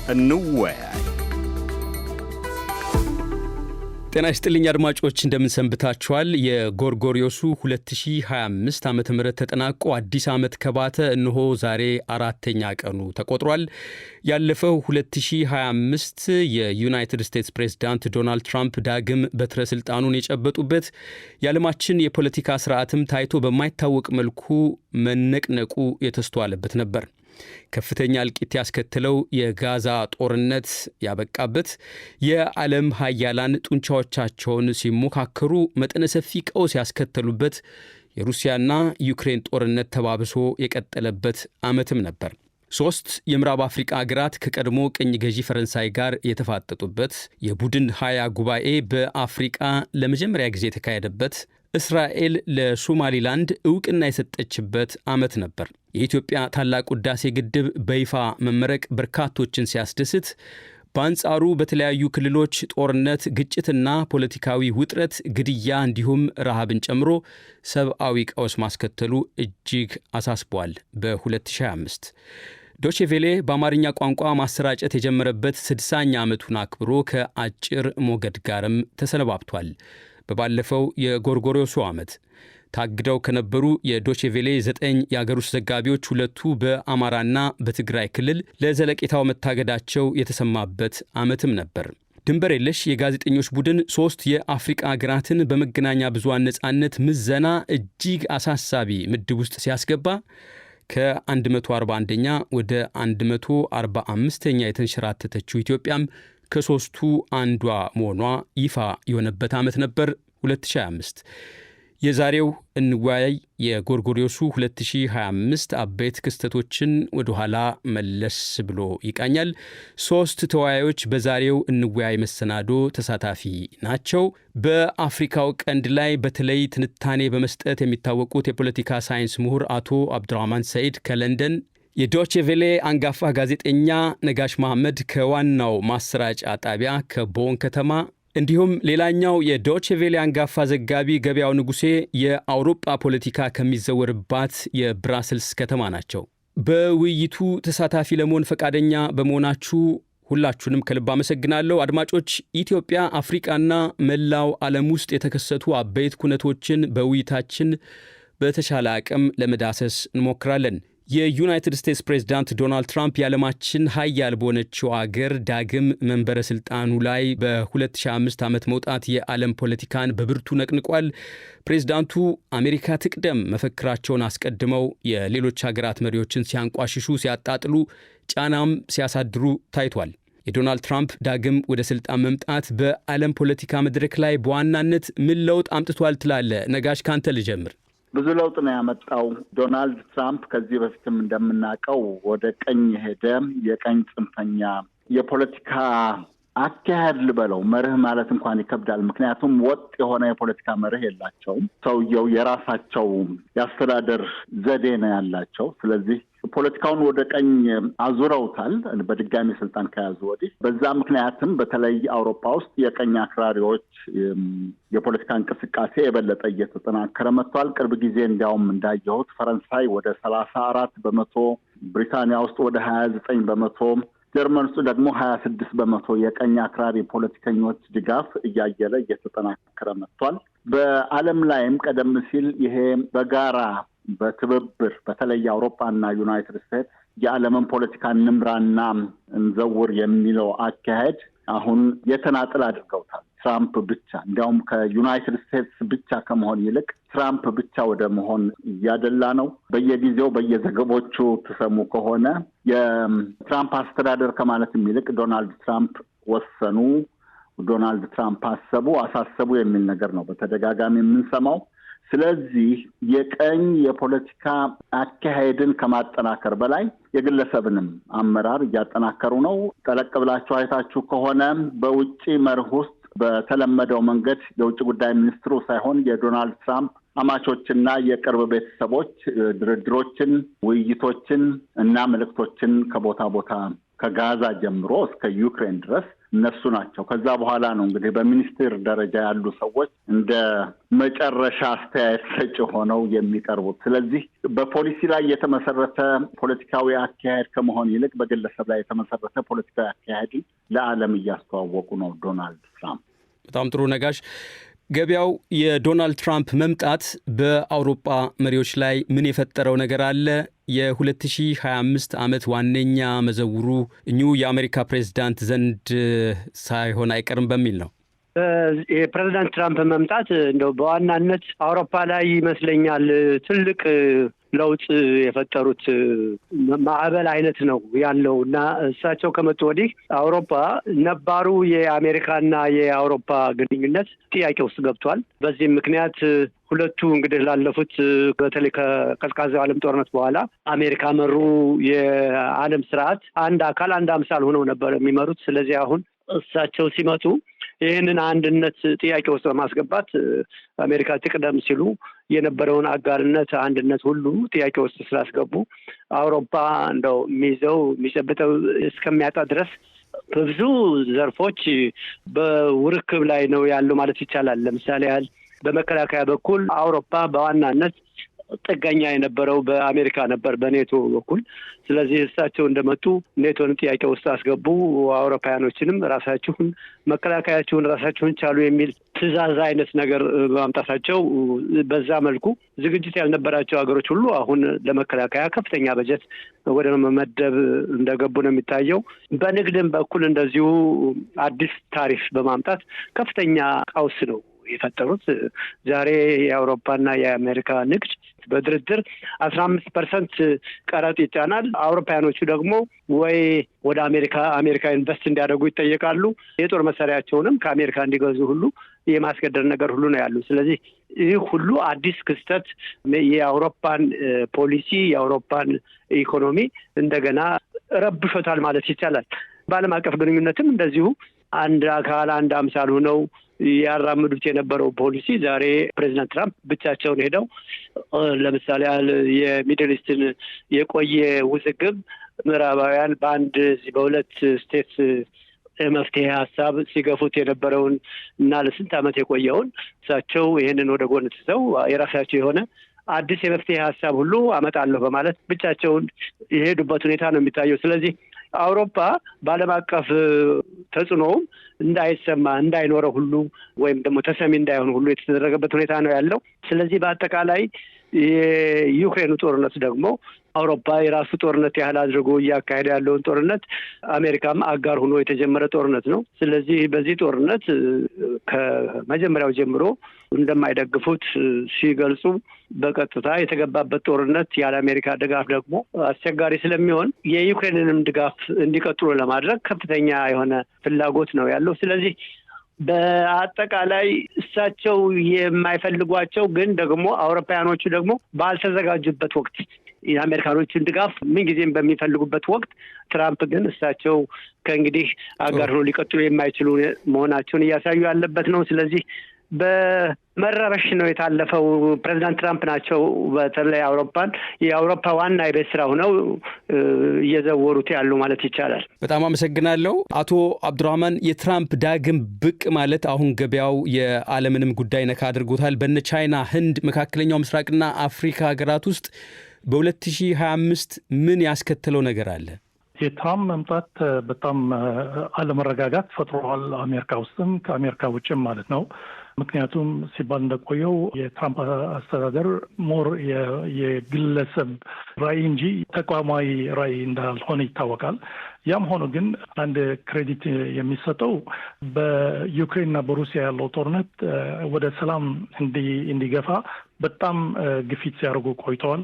እንወያይ። ጤና ይስጥልኝ አድማጮች፣ እንደምን ሰንብታችኋል? የጎርጎሪዮሱ 2025 ዓመተ ምህረት ተጠናቆ አዲስ ዓመት ከባተ እነሆ ዛሬ አራተኛ ቀኑ ተቆጥሯል። ያለፈው 2025 የዩናይትድ ስቴትስ ፕሬዝዳንት ዶናልድ ትራምፕ ዳግም በትረ ስልጣኑን የጨበጡበት፣ የዓለማችን የፖለቲካ ስርዓትም ታይቶ በማይታወቅ መልኩ መነቅነቁ የተስተዋለበት ነበር። ከፍተኛ እልቂት ያስከተለው የጋዛ ጦርነት ያበቃበት፣ የዓለም ሀያላን ጡንቻዎቻቸውን ሲሞካከሩ መጠነ ሰፊ ቀውስ ያስከተሉበት፣ የሩሲያና ዩክሬን ጦርነት ተባብሶ የቀጠለበት ዓመትም ነበር። 3 የምዕራብ አፍሪካ ሀገራት ከቀድሞ ቅኝ ገዢ ፈረንሳይ ጋር የተፋጠጡበት፣ የቡድን 20 ጉባኤ በአፍሪቃ ለመጀመሪያ ጊዜ የተካሄደበት፣ እስራኤል ለሶማሊላንድ ዕውቅና የሰጠችበት ዓመት ነበር። የኢትዮጵያ ታላቁ ሕዳሴ ግድብ በይፋ መመረቅ በርካቶችን ሲያስደስት፣ በአንጻሩ በተለያዩ ክልሎች ጦርነት፣ ግጭትና ፖለቲካዊ ውጥረት፣ ግድያ እንዲሁም ረሃብን ጨምሮ ሰብአዊ ቀውስ ማስከተሉ እጅግ አሳስቧል። በ2025 ዶቼ ቬሌ በአማርኛ ቋንቋ ማሰራጨት የጀመረበት 60ኛ ዓመቱን አክብሮ ከአጭር ሞገድ ጋርም ተሰነባብቷል። በባለፈው የጎርጎሪዮሱ ዓመት ታግደው ከነበሩ የዶቼ ቬሌ 9 የአገር ውስጥ ዘጋቢዎች 2ቱ በአማራና በትግራይ ክልል ለዘለቄታው መታገዳቸው የተሰማበት ዓመትም ነበር። ድንበር የለሽ የጋዜጠኞች ቡድን 3 የአፍሪቃ ሀገራትን በመገናኛ ብዙሃን ነጻነት ምዘና እጅግ አሳሳቢ ምድብ ውስጥ ሲያስገባ ከ141ኛ ወደ 145ኛ የተንሸራተተችው ኢትዮጵያም ከ3ቱ አንዷ መሆኗ ይፋ የሆነበት ዓመት ነበር 2025። የዛሬው እንወያይ የጎርጎሪዮሱ 2025 አበይት ክስተቶችን ወደ ኋላ መለስ ብሎ ይቃኛል። 3 ተወያዮች በዛሬው እንወያይ መሰናዶ ተሳታፊ ናቸው። በአፍሪካው ቀንድ ላይ በተለይ ትንታኔ በመስጠት የሚታወቁት የፖለቲካ ሳይንስ ምሁር አቶ አብዱራህማን ሰይድ ከለንደን፣ የዶቼ ቬሌ አንጋፋ ጋዜጠኛ ነጋሽ መሐመድ ከዋናው ማሰራጫ ጣቢያ ከቦን ከተማ፣ እንዲሁም ሌላኛው የዶቼ ቬሌ አንጋፋ ዘጋቢ ገበያው ንጉሴ የአውሮፓ ፖለቲካ ከሚዘወርባት የብራስልስ ከተማ ናቸው። በውይይቱ ተሳታፊ ለመሆን ፈቃደኛ በመሆናችሁ ሁላችሁንም ከልብ አመሰግናለሁ። አድማጮች፣ ኢትዮጵያ፣ አፍሪቃና መላው ዓለም ውስጥ የተከሰቱ አበይት ኩነቶችን በውይይታችን በተሻለ አቅም ለመዳሰስ እንሞክራለን። የዩናይትድ ስቴትስ ፕሬዝዳንት ዶናልድ ትራምፕ የዓለማችን ሀያል በሆነችው አገር ዳግም መንበረ ሥልጣኑ ላይ በ2005 ዓመት መውጣት የዓለም ፖለቲካን በብርቱ ነቅንቋል። ፕሬዝዳንቱ አሜሪካ ትቅደም መፈክራቸውን አስቀድመው የሌሎች ሀገራት መሪዎችን ሲያንቋሽሹ፣ ሲያጣጥሉ፣ ጫናም ሲያሳድሩ ታይቷል። የዶናልድ ትራምፕ ዳግም ወደ ሥልጣን መምጣት በዓለም ፖለቲካ መድረክ ላይ በዋናነት ምን ለውጥ አምጥቷል ትላለ? ነጋሽ፣ ካንተ ልጀምር። ብዙ ለውጥ ነው ያመጣው። ዶናልድ ትራምፕ ከዚህ በፊትም እንደምናውቀው ወደ ቀኝ የሄደ የቀኝ ጽንፈኛ የፖለቲካ አካሄድ ልበለው፣ መርህ ማለት እንኳን ይከብዳል። ምክንያቱም ወጥ የሆነ የፖለቲካ መርህ የላቸውም። ሰውየው የራሳቸው የአስተዳደር ዘዴ ነው ያላቸው። ስለዚህ ፖለቲካውን ወደ ቀኝ አዙረውታል በድጋሚ ስልጣን ከያዙ ወዲህ። በዛ ምክንያትም በተለይ አውሮፓ ውስጥ የቀኝ አክራሪዎች የፖለቲካ እንቅስቃሴ የበለጠ እየተጠናከረ መጥቷል። ቅርብ ጊዜ እንዲያውም እንዳየሁት ፈረንሳይ ወደ 34%፣ ብሪታንያ ውስጥ ወደ 29%፣ ጀርመን ውስጥ ደግሞ 26% የቀኝ አክራሪ ፖለቲከኞች ድጋፍ እያየለ እየተጠናከረ መጥቷል። በዓለም ላይም ቀደም ሲል ይሄ በጋራ በትብብር በተለይ አውሮፓና ዩናይትድ ስቴትስ የዓለምን ፖለቲካ እንምራና እንዘውር የሚለው አካሄድ አሁን የተናጥል አድርገውታል። ትራምፕ ብቻ እንዲያውም ከዩናይትድ ስቴትስ ብቻ ከመሆን ይልቅ ትራምፕ ብቻ ወደ መሆን እያደላ ነው። በየጊዜው በየዘገቦቹ ትሰሙ ከሆነ የትራምፕ አስተዳደር ከማለትም ይልቅ ዶናልድ ትራምፕ ወሰኑ፣ ዶናልድ ትራምፕ አሰቡ፣ አሳሰቡ የሚል ነገር ነው በተደጋጋሚ የምንሰማው። ስለዚህ የቀኝ የፖለቲካ አካሄድን ከማጠናከር በላይ የግለሰብንም አመራር እያጠናከሩ ነው። ጠለቅ ብላችሁ አይታችሁ ከሆነ በውጪ መርህ ውስጥ በተለመደው መንገድ የውጭ ጉዳይ ሚኒስትሩ ሳይሆን የዶናልድ ትራምፕ አማቾችና የቅርብ ቤተሰቦች ድርድሮችን፣ ውይይቶችን እና መልእክቶችን ከቦታ ቦታ ከጋዛ ጀምሮ እስከ ዩክሬን ድረስ እነሱ ናቸው። ከዛ በኋላ ነው እንግዲህ በሚኒስቴር ደረጃ ያሉ ሰዎች እንደ መጨረሻ አስተያየት ሰጪ ሆነው የሚቀርቡት። ስለዚህ በፖሊሲ ላይ የተመሰረተ ፖለቲካዊ አካሄድ ከመሆን ይልቅ በግለሰብ ላይ የተመሰረተ ፖለቲካዊ አካሄድን ለዓለም እያስተዋወቁ ነው ዶናልድ ትራምፕ። በጣም ጥሩ ነጋሽ። ገበያው የዶናልድ ትራምፕ መምጣት በአውሮፓ መሪዎች ላይ ምን የፈጠረው ነገር አለ? የ2025 ዓመት ዋነኛ መዘውሩ እኚሁ የአሜሪካ ፕሬዝዳንት ዘንድ ሳይሆን አይቀርም በሚል ነው። የፕሬዝዳንት ትራምፕ መምጣት እንደው በዋናነት አውሮፓ ላይ ይመስለኛል ትልቅ ለውጥ የፈጠሩት ማዕበል አይነት ነው ያለው እና እሳቸው ከመጡ ወዲህ አውሮፓ ነባሩ የአሜሪካና የአውሮፓ ግንኙነት ጥያቄ ውስጥ ገብቷል። በዚህም ምክንያት ሁለቱ እንግዲህ ላለፉት በተለይ ከቀዝቃዛው ዓለም ጦርነት በኋላ አሜሪካ መሩ የዓለም ስርዓት አንድ አካል አንድ አምሳል ሆነው ነበር የሚመሩት። ስለዚህ አሁን እሳቸው ሲመጡ ይህንን አንድነት ጥያቄ ውስጥ በማስገባት አሜሪካ ትቅደም ሲሉ የነበረውን አጋርነት አንድነት ሁሉ ጥያቄ ውስጥ ስላስገቡ አውሮፓ እንደው የሚጨብጠው እስከሚያጣ ድረስ በብዙ ዘርፎች በውርክብ ላይ ነው ያለው ማለት ይቻላል። ለምሳሌ ያህል በመከላከያ በኩል አውሮፓ በዋናነት ጥገኛ የነበረው በአሜሪካ ነበር በኔቶ በኩል። ስለዚህ እሳቸው እንደመጡ ኔቶን ጥያቄ ውስጥ አስገቡ። አውሮፓውያኖችንም ራሳችሁን መከላከያችሁን ራሳችሁን ቻሉ የሚል ትዕዛዝ አይነት ነገር በማምጣታቸው በዛ መልኩ ዝግጅት ያልነበራቸው ሀገሮች ሁሉ አሁን ለመከላከያ ከፍተኛ በጀት ወደ መመደብ እንደገቡ ነው የሚታየው። በንግድም በኩል እንደዚሁ አዲስ ታሪፍ በማምጣት ከፍተኛ ቀውስ ነው የፈጠሩት። ዛሬ የአውሮፓና የአሜሪካ ንግድ በድርድር 15% ቀረጥ ይጫናል። አውሮፓውያኖቹ ደግሞ ወይ ወደ አሜሪካ ኢንቨስት እንዲያደርጉ ይጠየቃሉ። የጦር መሳሪያቸውንም ከአሜሪካ እንዲገዙ ሁሉ የማስገደድ ነገር ሁሉ ነው ያሉ። ስለዚህ ይህ ሁሉ አዲስ ክስተት የአውሮፓን ፖሊሲ የአውሮፓን ኢኮኖሚ እንደገና ረብሾታል ማለት ይቻላል። በዓለም አቀፍ ግንኙነትም እንደዚሁ አንድ አካል አንድ አምሳል ሆነው ያራምዱት የነበረው ፖሊሲ ዛሬ ፕሬዚዳንት ትራምፕ ብቻቸውን ሄደው ለምሳሌ የሚድል ኢስትን የቆየ ውዝግብ ምዕራባውያን በሁለት ስቴትስ መፍትሄ ሀሳብ ሲገፉት የነበረውን እና ለስንት ዓመት የቆየውን እሳቸው ይህንን ወደ ጎን ትተው የራሳቸው የሆነ አዲስ የመፍትሄ ሀሳብ ሁሉ አመጣለሁ በማለት ብቻቸውን የሄዱበት ሁኔታ ነው የሚታየው። ስለዚህ አውሮፓ በዓለም አቀፍ ተጽዕኖውም እንዳይሰማ እንዳይኖረው ሁሉ ወይም ደግሞ ተሰሚ እንዳይሆን ሁሉ የተደረገበት ሁኔታ ነው ያለው። ስለዚህ በአጠቃላይ የዩክሬኑ ጦርነት ደግሞ አውሮፓ የራሱ ጦርነት ያህል አድርጎ እያካሄደ ያለውን ጦርነት አሜሪካም አጋር ሆኖ የተጀመረ ጦርነት ነው። ስለዚህ በዚህ ጦርነት ከመጀመሪያው ጀምሮ እንደማይደግፉት ሲገልጹ በቀጥታ የተገባበት ጦርነት ያለ አሜሪካ ድጋፍ ደግሞ አስቸጋሪ ስለሚሆን የዩክሬንንም ድጋፍ እንዲቀጥሉ ለማድረግ ከፍተኛ የሆነ ፍላጎት ነው ያለው። ስለዚህ በአጠቃላይ እሳቸው የማይፈልጓቸው ግን ደግሞ አውሮፓውያኖቹ ደግሞ ባልተዘጋጁበት ወቅት የአሜሪካኖቹን ድጋፍ ምንጊዜም በሚፈልጉበት ወቅት ትራምፕ ግን እሳቸው ከእንግዲህ አጋር ሆነው ሊቀጥሉ የማይችሉ መሆናቸውን እያሳዩ ያለበት ነው። ስለዚህ በመረበሽ ነው የታለፈው። ፕሬዚዳንት ትራምፕ ናቸው በተለይ የአውሮፓ ዋና የቤት ስራ ሆነው እየዘወሩት ያሉ ማለት ይቻላል። በጣም አመሰግናለሁ አቶ አብዱራህማን። የትራምፕ ዳግም ብቅ ማለት አሁን ገበያው የዓለምንም ጉዳይ ነካ አድርጎታል። በነ ቻይና፣ ህንድ፣ መካከለኛው ምስራቅና አፍሪካ ሀገራት ውስጥ በ2025 ምን ያስከተለው ነገር አለ? የትራምፕ መምጣት በጣም አለመረጋጋት ፈጥሯል። አሜሪካ ውስጥም ከአሜሪካ ውጭም ማለት ነው። ምክንያቱም ሲባል እንደቆየው የትራምፕ አስተዳደር ሞር የግለሰብ ራዕይ እንጂ ተቋማዊ ራዕይ እንዳልሆነ ይታወቃል። ያም ሆኖ ግን አንድ ክሬዲት የሚሰጠው በዩክሬንና በሩሲያ ያለው ጦርነት ወደ ሰላም እንዲገፋ በጣም ግፊት ሲያደርጉ ቆይተዋል።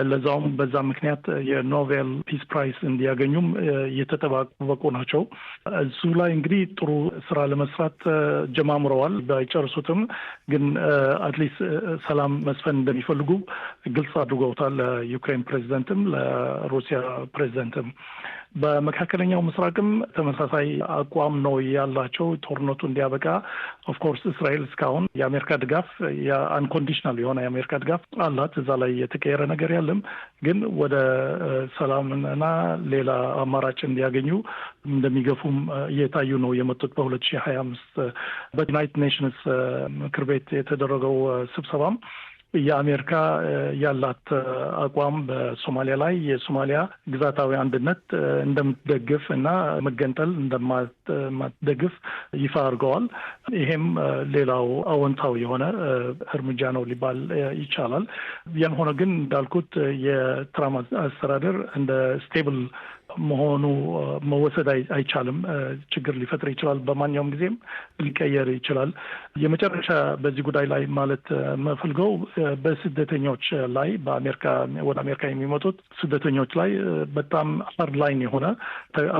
ለዛውም በዛ ምክንያት የኖቤል ፒስ ፕራይስ እንዲያገኙም እየተጠባበቁ ናቸው። እሱ ላይ እንግዲህ ጥሩ ስራ ለመስራት ጀማምረዋል። ባይጨርሱ ባይጨርሱትም ግን አትሊስት ሰላም መስፈን እንደሚፈልጉ ግልጽ አድርገውታል። ለዩክሬን ፕሬዚደንትም ለሩሲያ ፕሬዚደንትም በመካከለኛው ምስራቅም ተመሳሳይ አቋም ነው ያላቸው። ጦርነቱ እንዲያበቃ ኦፍኮርስ እስራኤል እስካሁን የአሜሪካ ድጋፍ የአንኮንዲሽናል የሆነ የአሜሪካ ድጋፍ አላት። እዛ ላይ የተቀየረ ነገር የለም። ግን ወደ ሰላምና ሌላ አማራጭ እንዲያገኙ እንደሚገፉም እየታዩ ነው የመጡት። በ2025 በዩናይትድ ኔሽንስ ምክር ቤት የተደረገው ስብሰባም የአሜሪካ ያላት አቋም በሶማሊያ ላይ የሶማሊያ ግዛታዊ አንድነት እንደምትደግፍ እና መገንጠል እንደማትደግፍ ይፋ አድርገዋል። ይሄም ሌላው አዎንታዊ የሆነ እርምጃ ነው ሊባል ይቻላል። ያም ሆነ ግን እንዳልኩት የትራምፕ አስተዳደር እንደ ስቴብል መሆኑ መወሰድ አይቻልም። ችግር ሊፈጥር ይችላል። በማንኛውም ጊዜም ሊቀየር ይችላል። የመጨረሻ በዚህ ጉዳይ ላይ ማለት መፈልገው በስደተኞች ላይ ወደ አሜሪካ የሚመጡት ስደተኞች ላይ በጣም ሃርድ ላይን የሆነ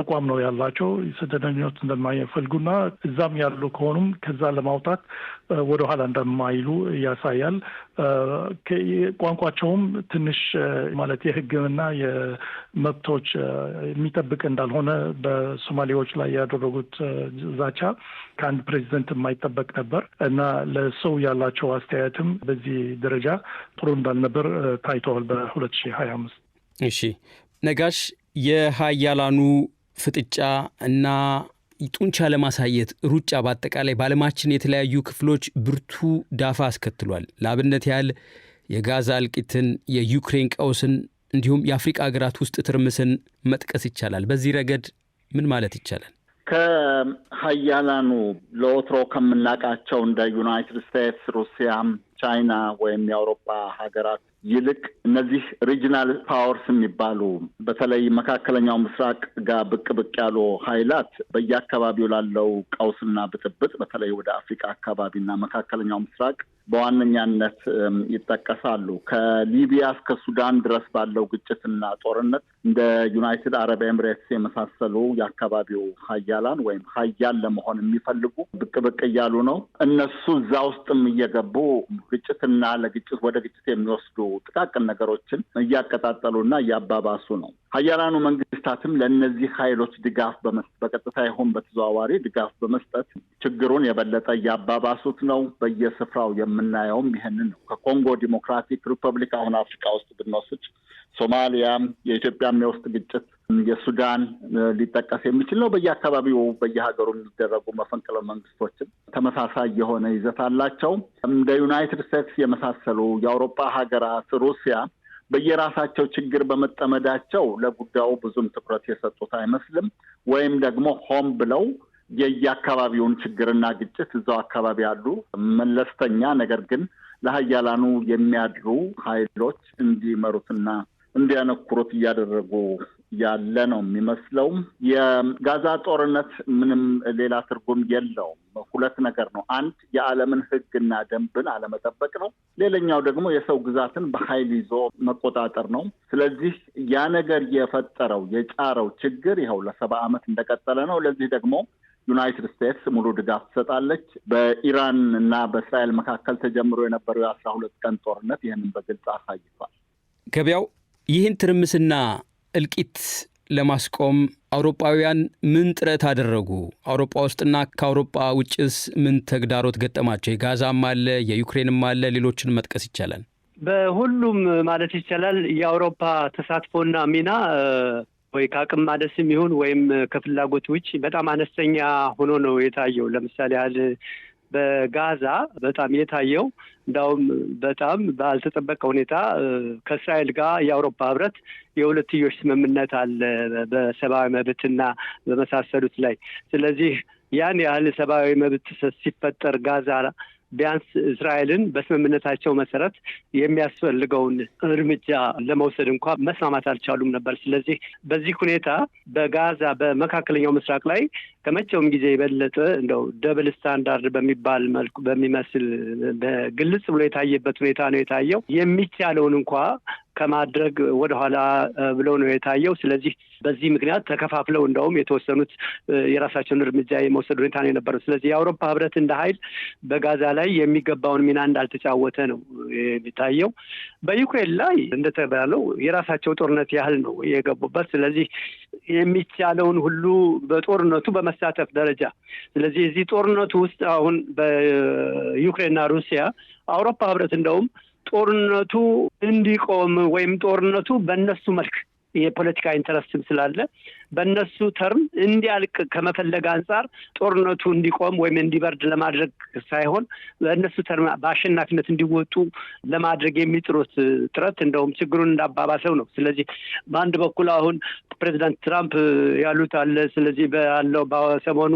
አቋም ነው ያላቸው። ስደተኞች እንደማይፈልጉና እዛም ያሉ ከሆኑም ከዛ ለማውጣት ወደኋላ እንደማይሉ ያሳያል። ቋንቋቸውም ትንሽ ማለት የሕግና የመብቶች የሚጠብቅ እንዳልሆነ በሶማሌዎች ላይ ያደረጉት ዛቻ ከአንድ ፕሬዚደንት የማይጠበቅ ነበር እና ለሰው ያላቸው አስተያየትም በዚህ ደረጃ ጥሩ እንዳልነበር ታይተዋል በ2025። እሺ ነጋሽ፣ የሀያላኑ ፍጥጫ እና ጡንቻ ለማሳየት ሩጫ በአጠቃላይ በዓለማችን የተለያዩ ክፍሎች ብርቱ ዳፋ አስከትሏል። ለአብነት ያህል የጋዛ እልቂትን፣ የዩክሬን ቀውስን እንዲሁም የአፍሪቃ ሀገራት ውስጥ ትርምስን መጥቀስ ይቻላል። በዚህ ረገድ ምን ማለት ይቻላል? ከሀያላኑ ለወትሮ ከምናውቃቸው እንደ ዩናይትድ ስቴትስ፣ ሩሲያ፣ ቻይና ወይም የአውሮፓ ሀገራት ይልቅ እነዚህ ሪጂናል ፓወርስ የሚባሉ በተለይ መካከለኛው ምስራቅ ጋር ብቅ ያሉ ኃይላት በየአካባቢው ላለው ቀውስና ብጥብጥ በተለይ ወደ አፍሪካ አካባቢና መካከለኛው ምስራቅ በዋነኛነት ይጠቀሳሉ። ከሊቢያ እስከ ሱዳን ድረስ ባለው ግጭትና ጦርነት እንደ ዩናይትድ አረብ ኤምሬትስ የመሳሰሉ የአካባቢው ሀያላን ወይም ሀያል ለመሆን የሚፈልጉ ብቅ እያሉ ነው። እነሱ እዛ ውስጥም እየገቡ ግጭትና ወደ ግጭት የሚወስዱ ጥቃቅን ነገሮችን እያቀጣጠሉና እያባባሱ ነው። ሀያላኑ መንግስታትም ለእነዚህ ኃይሎች ድጋፍ በቀጥታ ይሁን በተዘዋዋሪ ድጋፍ በመስጠት ችግሩን የበለጠ እያባባሱት ነው። በየስፍራው የምናየውም ይህንን ነው። ከኮንጎ ዲሞክራቲክ ሪፐብሊክ አሁን አፍሪካ ውስጥ ብንወስድ፣ ሶማሊያ፣ የኢትዮጵያም የውስጥ ግጭት፣ የሱዳን ሊጠቀስ የሚችል ነው። በየአካባቢው በየሀገሩ የሚደረጉ መፈንቅለ መንግስቶችም ተመሳሳይ የሆነ ይዘት አላቸው። እንደ ዩናይትድ ስቴትስ የመሳሰሉ የአውሮፓ ሀገራት፣ ሩሲያ በየራሳቸው ችግር በመጠመዳቸው ለጉዳዩ ብዙም ትኩረት የሰጡት አይመስልም። ወይም ደግሞ ሆም ብለው የየአካባቢውን ችግርና ግጭት እዛው አካባቢ ያሉ መለስተኛ ነገር ግን ለሀያላኑ የሚያድሩ ኃይሎች እንዲመሩትና እንዲያነኩሩት እያደረጉ ያለ ነው የሚመስለው። የጋዛ ጦርነት ምንም ሌላ ትርጉም የለውም። ሁለት ነገር ነው። አንድ የዓለምን ሕግና ደንብን አለመጠበቅ ነው። ሌላኛው ደግሞ የሰው ግዛትን በኃይል ይዞ መቆጣጠር ነው። ስለዚህ ያ ነገር የፈጠረው የጫረው ችግር ይኸው ለ70 ዓመት እንደቀጠለ ነው። ለዚህ ደግሞ ዩናይትድ ስቴትስ ሙሉ ድጋፍ ትሰጣለች። በኢራን እና በእስራኤል መካከል ተጀምሮ የነበረው የ12 ቀን ጦርነት ይህንን በግልጽ አሳይቷል። ገበያው ይህን ትርምስና እልቂት ለማስቆም አውሮፓውያን ምን ጥረት አደረጉ? አውሮፓ ውስጥና ከአውሮፓ ውጭስ ምን ተግዳሮት ገጠማቸው? የጋዛም አለ፣ የዩክሬንም አለ፣ ሌሎችን መጥቀስ ይቻላል። በሁሉም ማለት ይቻላል የአውሮፓ ተሳትፎና ሚና ወይ ከአቅም ማነስም ይሁን ወይም ከፍላጎት ውጭ በጣም አነስተኛ ሆኖ ነው የታየው። ለምሳሌ ያህል በጋዛ በጣም የታየው እንዳውም በጣም ባልተጠበቀ ሁኔታ ከእስራኤል ጋር የአውሮፓ ህብረት የሁለትዮሽ ስምምነት አለ በሰብአዊ መብትና በመሳሰሉት ላይ። ስለዚህ ያን ያህል ሰብአዊ መብት ሲፈጠር ጋዛ ቢያንስ እስራኤልን በስምምነታቸው መሰረት የሚያስፈልገውን እርምጃ ለመውሰድ እንኳ መስማማት አልቻሉም ነበር። ስለዚህ በዚህ ሁኔታ በጋዛ በመካከለኛው ምስራቅ ላይ ከመቼውም ጊዜ የበለጠ እንደው ደብል ስታንዳርድ በሚባል መልኩ በሚመስል ግልጽ ብሎ የታየበት ሁኔታ ነው የታየው። የሚቻለውን እንኳ ከማድረግ ወደኋላ ብለው ነው የታየው። ስለዚህ በዚህ ምክንያት ተከፋፍለው እንደውም የተወሰኑት የራሳቸውን እርምጃ የመውሰድ ሁኔታ ነው የነበረው። ስለዚህ የአውሮፓ ህብረት እንደ ኃይል በጋዛ ላይ የሚገባውን ሚና እንዳልተጫወተ ነው የሚታየው። በዩክሬን ላይ እንደተባለው የራሳቸው ጦርነት ያህል ነው የገቡበት። ስለዚህ የሚቻለውን ሁሉ በጦርነቱ በመሳተፍ ደረጃ ስለዚህ እዚህ ጦርነቱ ውስጥ አሁን በዩክሬንና ሩሲያ አውሮፓ ህብረት እንደውም ጦርነቱ እንዲቆም ወይም ጦርነቱ በእነሱ መልክ የፖለቲካ ኢንተረስትም ስላለ በእነሱ ተርም እንዲያልቅ ከመፈለግ አንጻር ጦርነቱ እንዲቆም ወይም እንዲበርድ ለማድረግ ሳይሆን በእነሱ ተርም በአሸናፊነት እንዲወጡ ለማድረግ የሚጥሩት ጥረት እንደውም ችግሩን እንዳባባሰው ነው። ስለዚህ በአንድ በኩል አሁን ፕሬዚዳንት ትራምፕ ያሉት አለ። ስለዚህ ባለው በሰሞኑ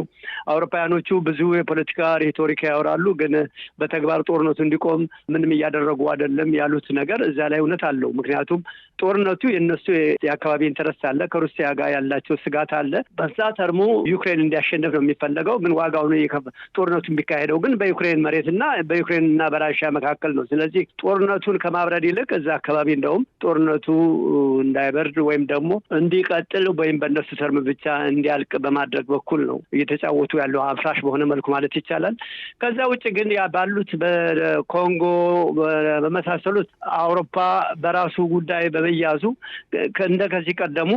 አውሮፓውያኖቹ ብዙ የፖለቲካ ሬቶሪክ ያወራሉ፣ ግን በተግባር ጦርነቱ እንዲቆም ምንም እያደረጉ አይደለም ያሉት ነገር እዛ ላይ እውነት አለው። ምክንያቱም ጦርነቱ የእነሱ የአካባቢ ኢንተረስት አለ፣ ከሩሲያ ጋር ያላቸው ስጋት አለ። በዛ ተርሙ ዩክሬን እንዲያሸንፍ ነው የሚፈለገው፣ ግን ዋጋውን ጦርነቱ የሚካሄደው ግን በዩክሬን መሬትና በዩክሬንና በራሽያ መካከል ነው። ስለዚህ ጦርነቱን ከማብረድ ይልቅ እዛ አካባቢ እንደውም ጦርነቱ እንዳይበርድ ወይም ደግሞ እንዲቀጥል ወይም በእነሱ ተርም ብቻ እንዲያልቅ በማድረግ በኩል ነው እየተጫወቱ ያለው አፍራሽ በሆነ መልኩ ማለት ይቻላል። ከዛ ውጭ ግን ባሉት በኮንጎ በመሳሰሉት አውሮፓ በራሱ ጉዳይ በመያዙ እንደ ከዚህ ቀደሙ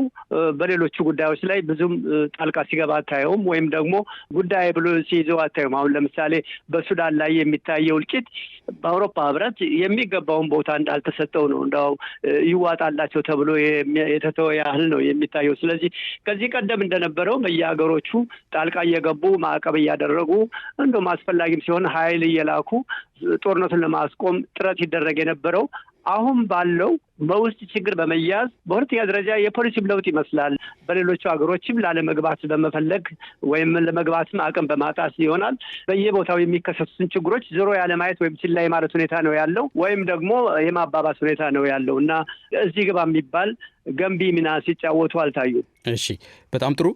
በሌሎቹ ጉዳዮች ላይ ብዙም ጣልቃ ሲገባ አታየውም፣ ወይም ደግሞ ጉዳይ ብሎ ሲይዘው አታየውም። አሁን ለምሳሌ በሱዳን ላይ የሚታየው እልቂት በአውሮፓ ህብረት የሚገባውን ቦታ እንዳልተሰጠው ነው፣ እንደው ይዋጣላቸው ተብሎ የተተወ ያህል ነው የሚታየው። ስለዚህ ከዚህ ቀደም እንደነበረው በየሀገሮቹ ጣልቃ እየገቡ ማዕቀብ እያደረጉ እንደውም አስፈላጊም ሲሆን ኃይል እየላኩ ጦርነቱን ለማስቆም ጥረት ይደረግ የነበረው አሁን ባለው በውስጥ ችግር በመያዝ በሁለተኛ ደረጃ የፖሊሲም ለውጥ ይመስላል። በሌሎቹ ሀገሮችም ላለመግባት በመፈለግ ወይም ለመግባትም አቅም በማጣት ይሆናል በየቦታው የሚከሰቱትን ችግሮች ዞሮ ያለ ማየት ወይም ችላ ማለት ሁኔታ ነው ያለው፣ ወይም ደግሞ የማባባስ ሁኔታ ነው ያለው እና እዚህ ግባ የሚባል ገንቢ ሚና ሲጫወቱ አልታዩም። እሺ፣ በጣም ጥሩ።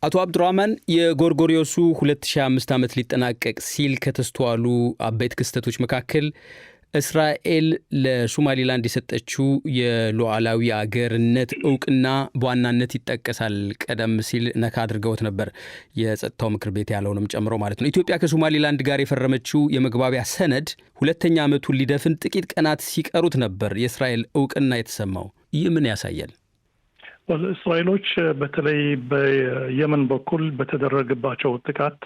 አቶ አብዱራህማን የጎርጎሪዮሱ 2005 ዓመት ሊጠናቀቅ ሲል ከተስተዋሉ አበይት ክስተቶች መካከል እስራኤል ለሶማሊላንድ የሰጠችው የሉዓላዊ አገርነት እውቅና በዋናነት ይጠቀሳል። ቀደም ሲል ነካ አድርገውት ነበር የጸጥታው ምክር ቤት ያለውንም ጨምሮ ማለት ነው። ኢትዮጵያ ከሶማሊላንድ ጋር የፈረመችው የመግባቢያ ሰነድ 2ኛ ዓመቱን ሊደፍን ጥቂት ቀናት ሲቀሩት ነበር የእስራኤል እውቅና የተሰማው። ይህ ምን ያሳያል? እስራኤሎች በተለይ በየመን በኩል በተደረገባቸው ጥቃት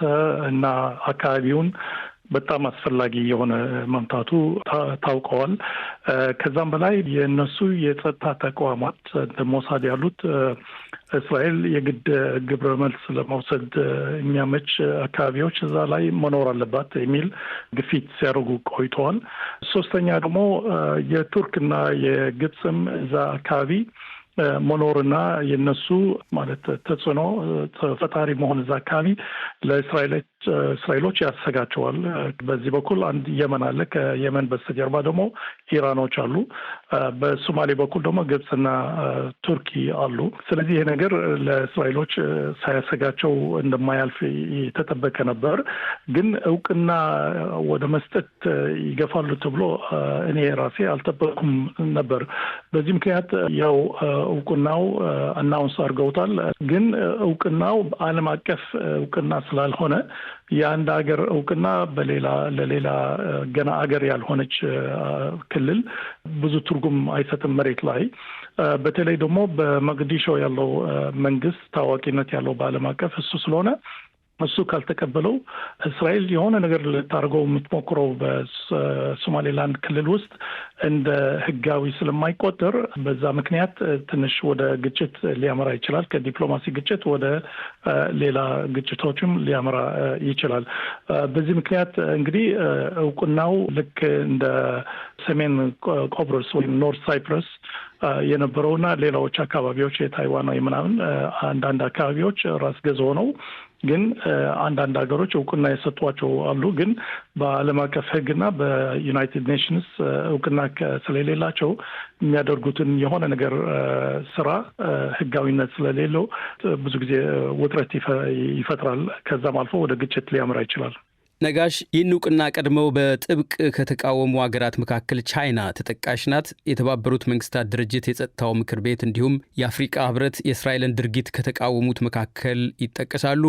እና አካባቢውን በጣም አስፈላጊ የሆነ መምታቱ ታውቀዋል። ከዛም በላይ የእነሱ የጸጥታ ተቋማት ሞሳድ ያሉት እስራኤል የግድ ግብረ መልስ ለመውሰድ የሚያመች አካባቢዎች እዛ ላይ መኖር አለባት የሚል ግፊት ሲያደርጉ ቆይተዋል። ሶስተኛ ደግሞ የቱርክና የግብፅም እዛ አካባቢ መኖርና የነሱ ማለት ተጽዕኖ ፈጣሪ መሆን እዛ አካባቢ ለእስራኤሎች ያሰጋቸዋል። በዚህ በኩል አንድ የመን አለ፣ ከየመን በስተጀርባ ደግሞ ኢራኖች አሉ፣ በሶማሌ በኩል ደግሞ ግብፅና ቱርኪ አሉ። ስለዚህ ይሄ ነገር ለእስራኤሎች ሳያሰጋቸው እንደማያልፍ የተጠበቀ ነበር። ግን እውቅና ወደ መስጠት ይገፋሉ ተብሎ እኔ ራሴ አልጠበቅኩም ነበር። በዚህ ምክንያት ያው እውቅናው አናውንስ አድርገውታል። ግን እውቅናው ዓለም አቀፍ እውቅና ስላልሆነ የአንድ ሀገር እውቅና ለሌላ ገና አገር ያልሆነች ክልል ብዙ ትርጉም አይሰጥም መሬት ላይ። በተለይ ደግሞ በሞቃዲሾ ያለው መንግስት ታዋቂነት ያለው በዓለም አቀፍ እሱ ስለሆነ እሱ ካልተቀበለው እስራኤል የሆነ ነገር ልታደርገው የምትሞክረው በሶማሌላንድ ክልል ውስጥ እንደ ህጋዊ ስለማይቆጠር በዛ ምክንያት ትንሽ ወደ ግጭት ሊያመራ ይችላል። ከዲፕሎማሲ ግጭት ወደ ሌላ ግጭቶችም ሊያመራ ይችላል። በዚህ ምክንያት እንግዲህ እውቅናው ልክ እንደ ሰሜን ቆጵሮስ ወይም ኖርት ሳይፕረስ የነበረውና ሌላዎች አካባቢዎች የታይዋን ምናምን አንዳንድ አካባቢዎች ራስ ገዝ ሆነው ግን አንዳንድ ሀገሮች እውቅና የሰጧቸው አሉ። ግን በዓለም አቀፍ ህግና በዩናይትድ ኔሽንስ እውቅና ስለሌላቸው የሚያደርጉትን የሆነ ነገር ስራ ህጋዊነት ስለሌለው ብዙ ጊዜ ውጥረት ይፈጥራል። ከዛም አልፎ ወደ ግጭት ሊያመራ ይችላል። ነጋሽ፣ ይህን እውቅና ቀድመው በጥብቅ ከተቃወሙ ሀገራት መካከል ቻይና ተጠቃሽ ናት። የተባበሩት መንግስታት ድርጅት የጸጥታው ምክር ቤት እንዲሁም የአፍሪቃ ህብረት የእስራኤልን ድርጊት ከተቃወሙት መካከል ይጠቀሳሉ።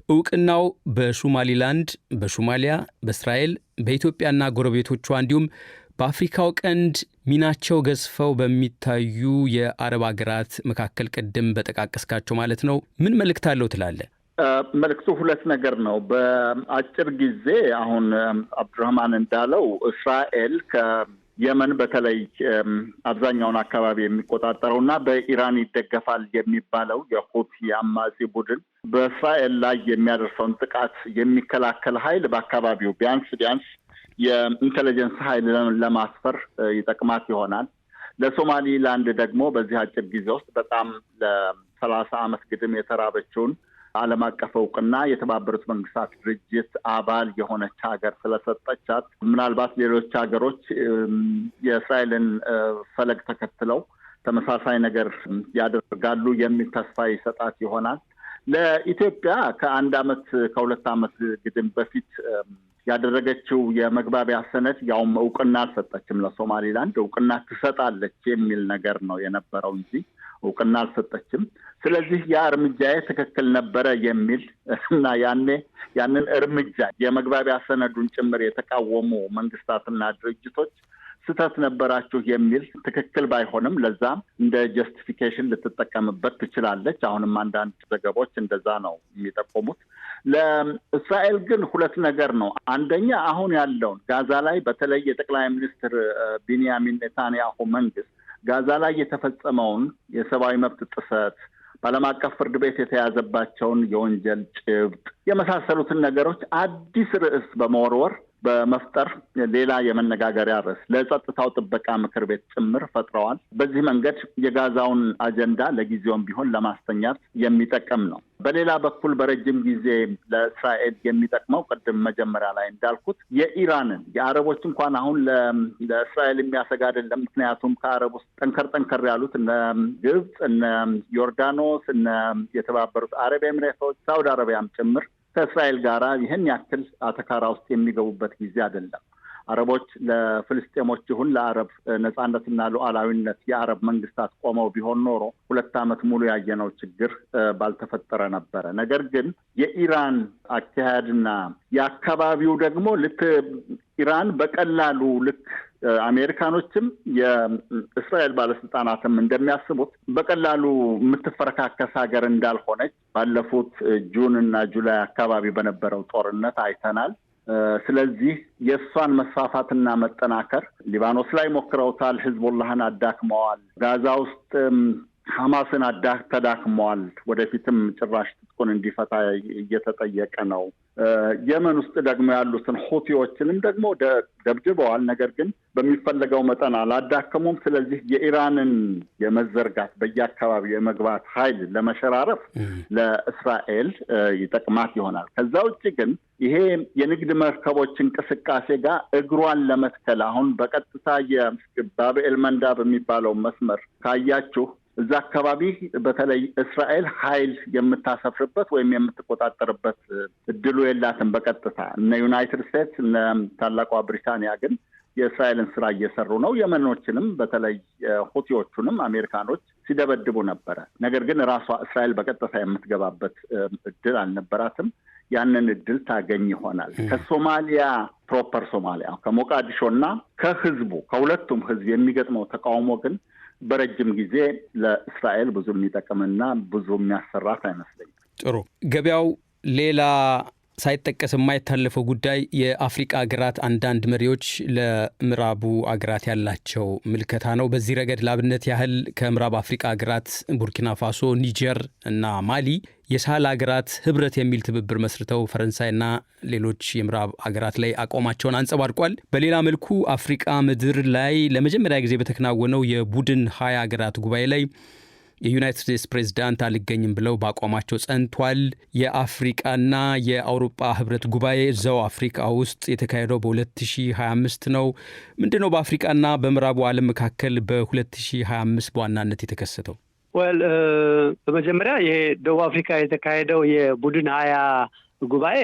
እውቅናው በሶማሊላንድ፣ በሶማሊያ፣ በእስራኤል፣ በኢትዮጵያና ጎረቤቶቿ እንዲሁም በአፍሪካው ቀንድ ሚናቸው ገዝፈው በሚታዩ የአረብ ሀገራት መካከል ቅድም በጠቃቀስካቸው ማለት ነው ምን መልእክት አለው ትላለህ? መልእክቱ ሁለት ነገር ነው። በአጭር ጊዜ አሁን አብዱራህማን እንዳለው እስራኤል ከየመን በተለይ አብዛኛውን አካባቢ የሚቆጣጠረውና በኢራን ይደገፋል የሚባለው የሁቲ አማጺ ቡድን በእስራኤል ላይ የሚያደርሰውን ጥቃት የሚከላከል ኃይል በአካባቢው ቢያንስ የኢንቴሊጀንስ ኃይል ለማስፈር ይጠቅማት ይሆናል። ለሶማሊላንድ ደግሞ በዚህ አጭር ጊዜ ውስጥ በጣም ለ30 ዓመት ግድም የተራበችውን ዓለም አቀፍ እውቅና የተባበሩት መንግስታት ድርጅት አባል የሆነች ሀገር ስለሰጠቻት ምናልባት ሌሎች ሀገሮች የእስራኤልን ፈለግ ተከትለው ተመሳሳይ ነገር ያደርጋሉ የሚል ተስፋ ይሰጣት ይሆናል። ለኢትዮጵያ ከ2 ዓመት ግድም በፊት ያደረገችው የመግባቢያ ሰነድ ያውም እውቅና አልሰጠችም። ለሶማሊላንድ እውቅና ትሰጣለች የሚል ነገር ነው የነበረው እንጂ እውቅና አልሰጠችም። ስለዚህ ያ እርምጃዬ ትክክል ነበረ የሚል እና ያንን እርምጃ የመግባቢያ ሰነዱን ጭምር የተቃወሙ መንግስታትና ድርጅቶች ስህተት ነበራችሁ የሚል ትክክል ባይሆንም ለዛም እንደ ጀስቲፊኬሽን ልትጠቀምበት ትችላለች። አሁንም አንዳንድ ዘገቦች እንደዛ ነው የሚጠቆሙት። ለእስራኤል ግን ሁለት ነገር ነው። አንደኛ አሁን ያለውን ጋዛ ላይ በተለይ የጠቅላይ ሚኒስትር ቢንያሚን ኔታንያሁ መንግስት ጋዛ ላይ የተፈጸመውን የሰብአዊ መብት ጥሰት በዓለም አቀፍ ፍርድ ቤት የተያዘባቸውን የወንጀል ጭብጥ የመሳሰሉትን ነገሮች አዲስ ርዕስ በመወርወር በመፍጠር ሌላ የመነጋገሪያ ርዕስ ለጸጥታው ጥበቃ ምክር ቤት ጭምር ፈጥረዋል። በዚህ መንገድ የጋዛውን አጀንዳ ለጊዜውም ቢሆን ለማስተኛት የሚጠቅም ነው። በሌላ በኩል በረጅም ጊዜ ለእስራኤል የሚጠቅመው ቅድም መጀመሪያ ላይ እንዳልኩት የኢራንን የአረቦች እንኳን አሁን ለእስራኤል የሚያሰጋ አይደለም። ምክንያቱም ከአረብ ውስጥ ጠንከር ያሉት እነ ግብጽ፣ እነ ዮርዳኖስ፣ እነ የተባበሩት አረብ ኤምሬቶች፣ ሳውዲ አረቢያም ጭምር ከእስራኤል ጋር ይህን ያክል አተካራ ውስጥ የሚገቡበት ጊዜ አይደለም። አረቦች ለፍልስጤሞች ይሁን ለአረብ ነጻነትና ሉዓላዊነት የአረብ መንግስታት ቆመው ቢሆን ኖሮ 2 ዓመት ሙሉ ያየነው ችግር ባልተፈጠረ ነበረ። ነገር ግን የኢራን አካሄድና የአካባቢው ደግሞ ኢራን በቀላሉ ልክ አሜሪካኖችም የእስራኤል ባለስልጣናትም እንደሚያስቡት በቀላሉ የምትፈረካከስ ሀገር እንዳልሆነች ባለፉት ጁን እና ጁላይ አካባቢ በነበረው ጦርነት አይተናል። ስለዚህ የእሷን መስፋፋትና መጠናከር ሊባኖስ ላይ ሞክረውታል። ህዝቦላህን አዳክመዋል። ጋዛ ውስጥ ሐማስን ተዳክመዋል። ወደፊትም ጭራሽ ትጥቁን እንዲፈታ እየተጠየቀ ነው። የመን ውስጥ ደግሞ ያሉትን ሁቲዎችንም ደግሞ ደብድበዋል። ነገር ግን በሚፈለገው መጠን አላዳከሙም። ስለዚህ የኢራንን የመዘርጋት በየአካባቢው የመግባት ኃይል ለመሸራረፍ ለእስራኤል ይጠቅማት ይሆናል። ከዛ ውጭ ግን ይሄ የንግድ መርከቦች እንቅስቃሴ ጋር እግሯን ለመትከል አሁን በቀጥታ የባብኤል መንዳብ የሚባለው መስመር ካያችሁ እዛ አካባቢ በተለይ እስራኤል ኃይል የምታሰፍርበት ወይም የምትቆጣጠርበት እድሉ የላትም በቀጥታ። እነ ዩናይትድ ስቴትስ እነ ታላቋ ብሪታንያ ግን የእስራኤልን ስራ እየሰሩ ነው። የመኖችንም በተለይ ሁቲዎቹንም አሜሪካኖች ሲደበድቡ ነበረ። ነገር ግን ራሷ እስራኤል በቀጥታ የምትገባበት እድል አልነበራትም። ያንን እድል ታገኝ ይሆናል። ከሶማሊያ ፕሮፐር ሶማሊያ ከሞቃዲሾና ከህዝቡ ከሁለቱም ህዝብ የሚገጥመው ተቃውሞ ግን በረጅም ጊዜ ለእስራኤል ብዙ የሚጠቅምና ብዙ የሚያሰራት አይመስለኝም። ጥሩ ገበያው፣ ሌላ ሳይጠቀስ የማይታለፈው ጉዳይ የአፍሪቃ ሀገራት አንዳንድ መሪዎች ለምዕራቡ ሀገራት ያላቸው ምልከታ ነው። በዚህ ረገድ ለአብነት ያህል ከምዕራብ አፍሪቃ ሀገራት ቡርኪና ፋሶ፣ ኒጀር እና ማሊ የሳህል ሀገራት ህብረት የሚል ትብብር መስርተው ፈረንሳይና ሌሎች የምዕራብ ሀገራት ላይ አቋማቸውን አንጸባርቋል። በሌላ መልኩ አፍሪቃ ምድር ላይ ለመጀመሪያ ጊዜ በተከናወነው የቡድን 20 ሀገራት ጉባኤ ላይ የዩናይትድ ስቴትስ ፕሬዝዳንት አልገኝም ብለው በአቋማቸው ጸንቷል። የአፍሪቃና የአውሮፓ ህብረት ጉባኤ እዛው አፍሪቃ ውስጥ የተካሄደው በ2025 ነው። ምንድን ነው በአፍሪቃና በምዕራቡ ዓለም መካከል በ2025 በዋናነት የተከሰተው? በመጀመሪያ ይሄ ደቡብ አፍሪካ የተካሄደው የቡድን 20 ጉባኤ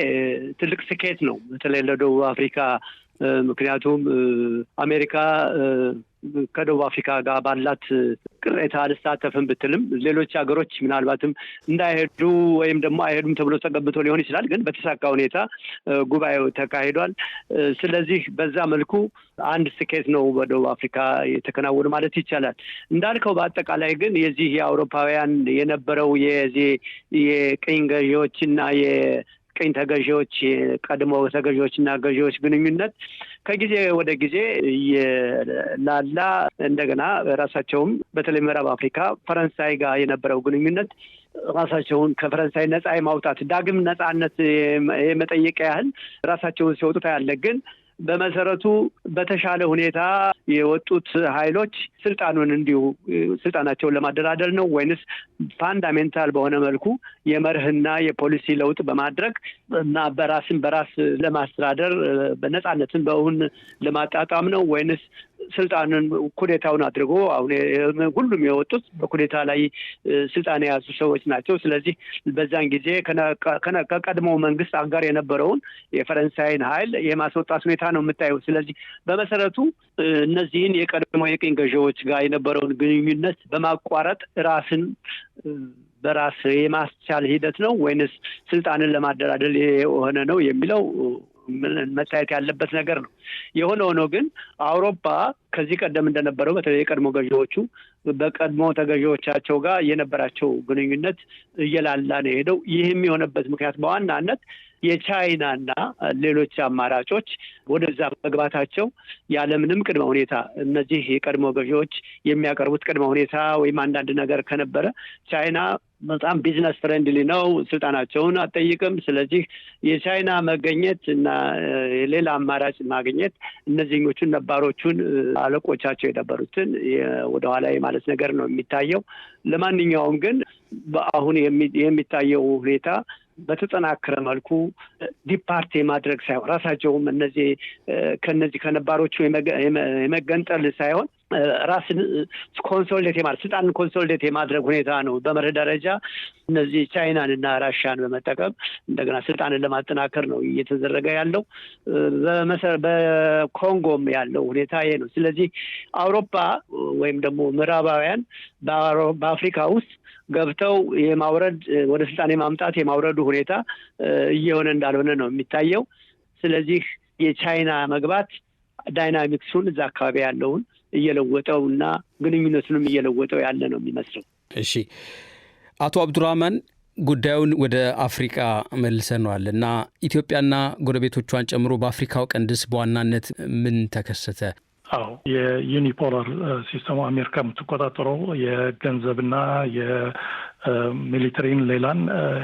ትልቅ ስኬት ነው በተለይ ለደቡብ አፍሪካ። ምክንያቱም አሜሪካ ከደቡብ አፍሪካ ጋር ባላት ቅሬታ አልሳተፍም ብትልም ሌሎች ሀገሮች ምናልባትም እንዳይሄዱ ወይም ደግሞ አይሄዱም ተብሎ ተገምቶ ሊሆን ይችላል። ግን በተሳካ ሁኔታ ጉባኤው ተካሂዷል። ስለዚህ በዛ መልኩ አንድ ስኬት ነው በደቡብ አፍሪካ የተከናወነ ማለት ይቻላል። እንዳልከው በአጠቃላይ ግን የዚህ የአውሮፓውያን የነበረው የዚህ የቅኝ ገዢዎችና የቅኝ ተገዢዎች ቀድሞ ተገዢዎችና ገዢዎች ግንኙነት ከጊዜ ወደ ጊዜ የላላ እንደገና ራሳቸውም በተለይ ምዕራብ አፍሪካ ፈረንሳይ ጋር የነበረው ግንኙነት ራሳቸውን ከፈረንሳይ ነፃ የማውጣት ዳግም ነፃነት የመጠየቅ ያህል ራሳቸውን ሲወጡ ታያለ። ግን በመሰረቱ በተሻለ ሁኔታ የወጡት ኃይሎች ስልጣኑን እንዲሁ ስልጣናቸውን ለማደራደር ነው ወይንስ ፋንዳሜንታል በሆነ መልኩ የመርህና የፖሊሲ ለውጥ በማድረግ እና በራስ ለማስተዳደር በነፃነትን በእውን ለማጣጣም ነው ወይንስ ስልጣንን ኩዴታውን አድርጎ አሁን ሁሉም የወጡት በኩዴታ ላይ ስልጣን የያዙ ሰዎች ናቸው። ስለዚህ በዛን ጊዜ ከቀድሞ መንግስት አጋር የነበረውን የፈረንሳይን ኃይል የማስወጣት ሁኔታ ነው የምታየው። ስለዚህ በመሰረቱ እነዚህን የቀድሞ የቅኝ ገዢዎች ጋር የነበረውን ግንኙነት በማቋረጥ ራስን በራስ የማስቻል ሂደት ነው ወይንስ ስልጣንን ለማደራደር የሆነ ነው የሚለው መታየት ያለበት ነገር ነው። የሆነ ሆኖ ግን አውሮፓ ከዚህ ቀደም እንደነበረው በተለይ የቀድሞ ገዢዎቹ በቀድሞ ተገዢዎቻቸው ጋር የነበራቸው ግንኙነት እየላላ ነው ሄደው። ይህም የሆነበት ምክንያት በዋናነት የቻይናና ሌሎች አማራጮች ወደዛ መግባታቸው ያለምንም ቅድመ ሁኔታ እነዚህ የቀድሞ ገዢዎች የሚያቀርቡት ቅድመ ሁኔታ ወይም አንዳንድ ነገር ከነበረ ቻይና በጣም ቢዝነስ ፍሬንድሊ ነው፣ ስልጣናቸውን አትጠይቅም። ስለዚህ የቻይና መገኘት እና ሌላ አማራጭ ማግኘት እነዚህኞቹን ነባሮቹን አለቆቻቸው የነበሩትን ወደኋላ ማለት ነገር ነው የሚታየው። ለማንኛውም ግን አሁን የሚታየው ሁኔታ በተጠናከረ መልኩ ዲፓርት የማድረግ ሳይሆን ራሳቸውም ከነዚህ ከነባሮቹ የመገንጠል ሳይሆን ራስን ኮንሶሊዴት የማድረግ ስልጣንን ኮንሶሊዴት የማድረግ ሁኔታ ነው። በመርህ ደረጃ እነዚህ ቻይናን እና ራሻን በመጠቀም እንደገና ስልጣንን ለማጠናከር ነው እየተደረገ ያለው። በኮንጎም ያለው ሁኔታ ይሄ ነው። ስለዚህ አውሮፓ ወይም ደግሞ ምዕራባውያን በአፍሪካ ውስጥ ገብተው የማውረድ ወደ ስልጣን የማምጣት የማውረዱ ሁኔታ እየሆነ እንዳልሆነ ነው የሚታየው። ስለዚህ የቻይና መግባት ዳይናሚክሱን እዛ አካባቢ ያለውን እየለወጠው እና ግንኙነቱንም እየለወጠው ያለ ነው የሚመስለው። እሺ አቶ አብዱራህማን ጉዳዩን ወደ አፍሪካ መልሰነዋል እና ኢትዮጵያና ጎረቤቶቿን ጨምሮ በአፍሪካው ቀንድስ በዋናነት ምን ተከሰተ? አዎ የዩኒፖላር ሲስተሙ አሜሪካ የምትቆጣጠረው የገንዘብና የሚሊተሪን ሌላን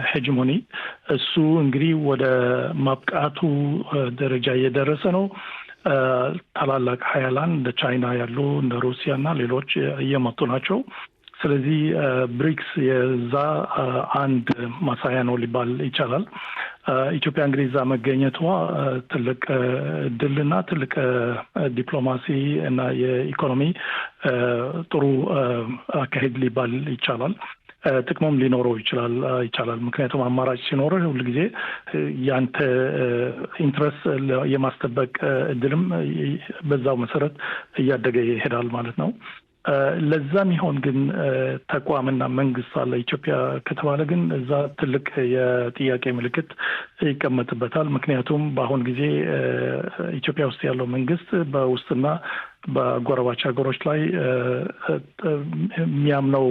ሄጅሞኒ እሱ እንግዲህ ወደ ማብቃቱ ደረጃ እየደረሰ ነው። ታላላቅ ሀያላን እንደ ቻይና ያሉ እንደ ሩሲያ እና ሌሎች እየመጡ ናቸው። ስለዚህ ብሪክስ የዛ አንድ ማሳያ ነው ሊባል ይቻላል። ኢትዮጵያ እንግዲህ እዛ መገኘቷ ትልቅ ድልና ትልቅ ዲፕሎማሲ እና የኢኮኖሚ ጥሩ አካሄድ ሊባል ይቻላል። ጥቅሙም ሊኖረው ይቻላል። ምክንያቱም አማራጭ ሲኖር ሁልጊዜ ያንተ ኢንትረስት የማስጠበቅ እድልም በዛው መሰረት እያደገ ይሄዳል ማለት ነው። ለዛም ይሆን ግን ተቋምና መንግስት አለ ኢትዮጵያ ከተባለ ግን እዛ ትልቅ የጥያቄ ምልክት ይቀመጥበታል። ምክንያቱም በአሁን ጊዜ ኢትዮጵያ ውስጥ ያለው መንግስት በውስጥና በጎረባች ሀገሮች ላይ የሚያምነው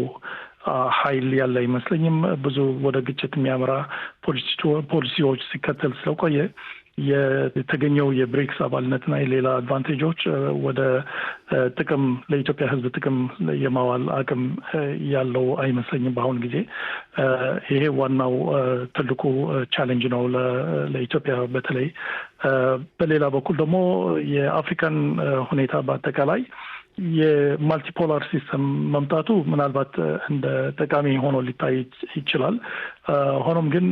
ኃይል ያለ አይመስለኝም። ብዙ ወደ ግጭት የሚያመራ ፖሊሲዎች ሲከተል ስለቆየ የተገኘው የብሪክስ አባልነትና የሌላ አድቫንቴጆች ወደ ጥቅም ለኢትዮጵያ ሕዝብ ጥቅም የማዋል አቅም ያለው አይመስለኝም በአሁን ጊዜ። ይሄ ዋናው ትልቁ ቻሌንጅ ነው ለኢትዮጵያ በተለይ። በሌላ በኩል ደግሞ የአፍሪካን ሁኔታ በአጠቃላይ የማልቲፖላር ሲስተም መምጣቱ ምናልባት እንደ ጠቃሚ ሆኖ ሊታይ ይችላል። ሆኖም ግን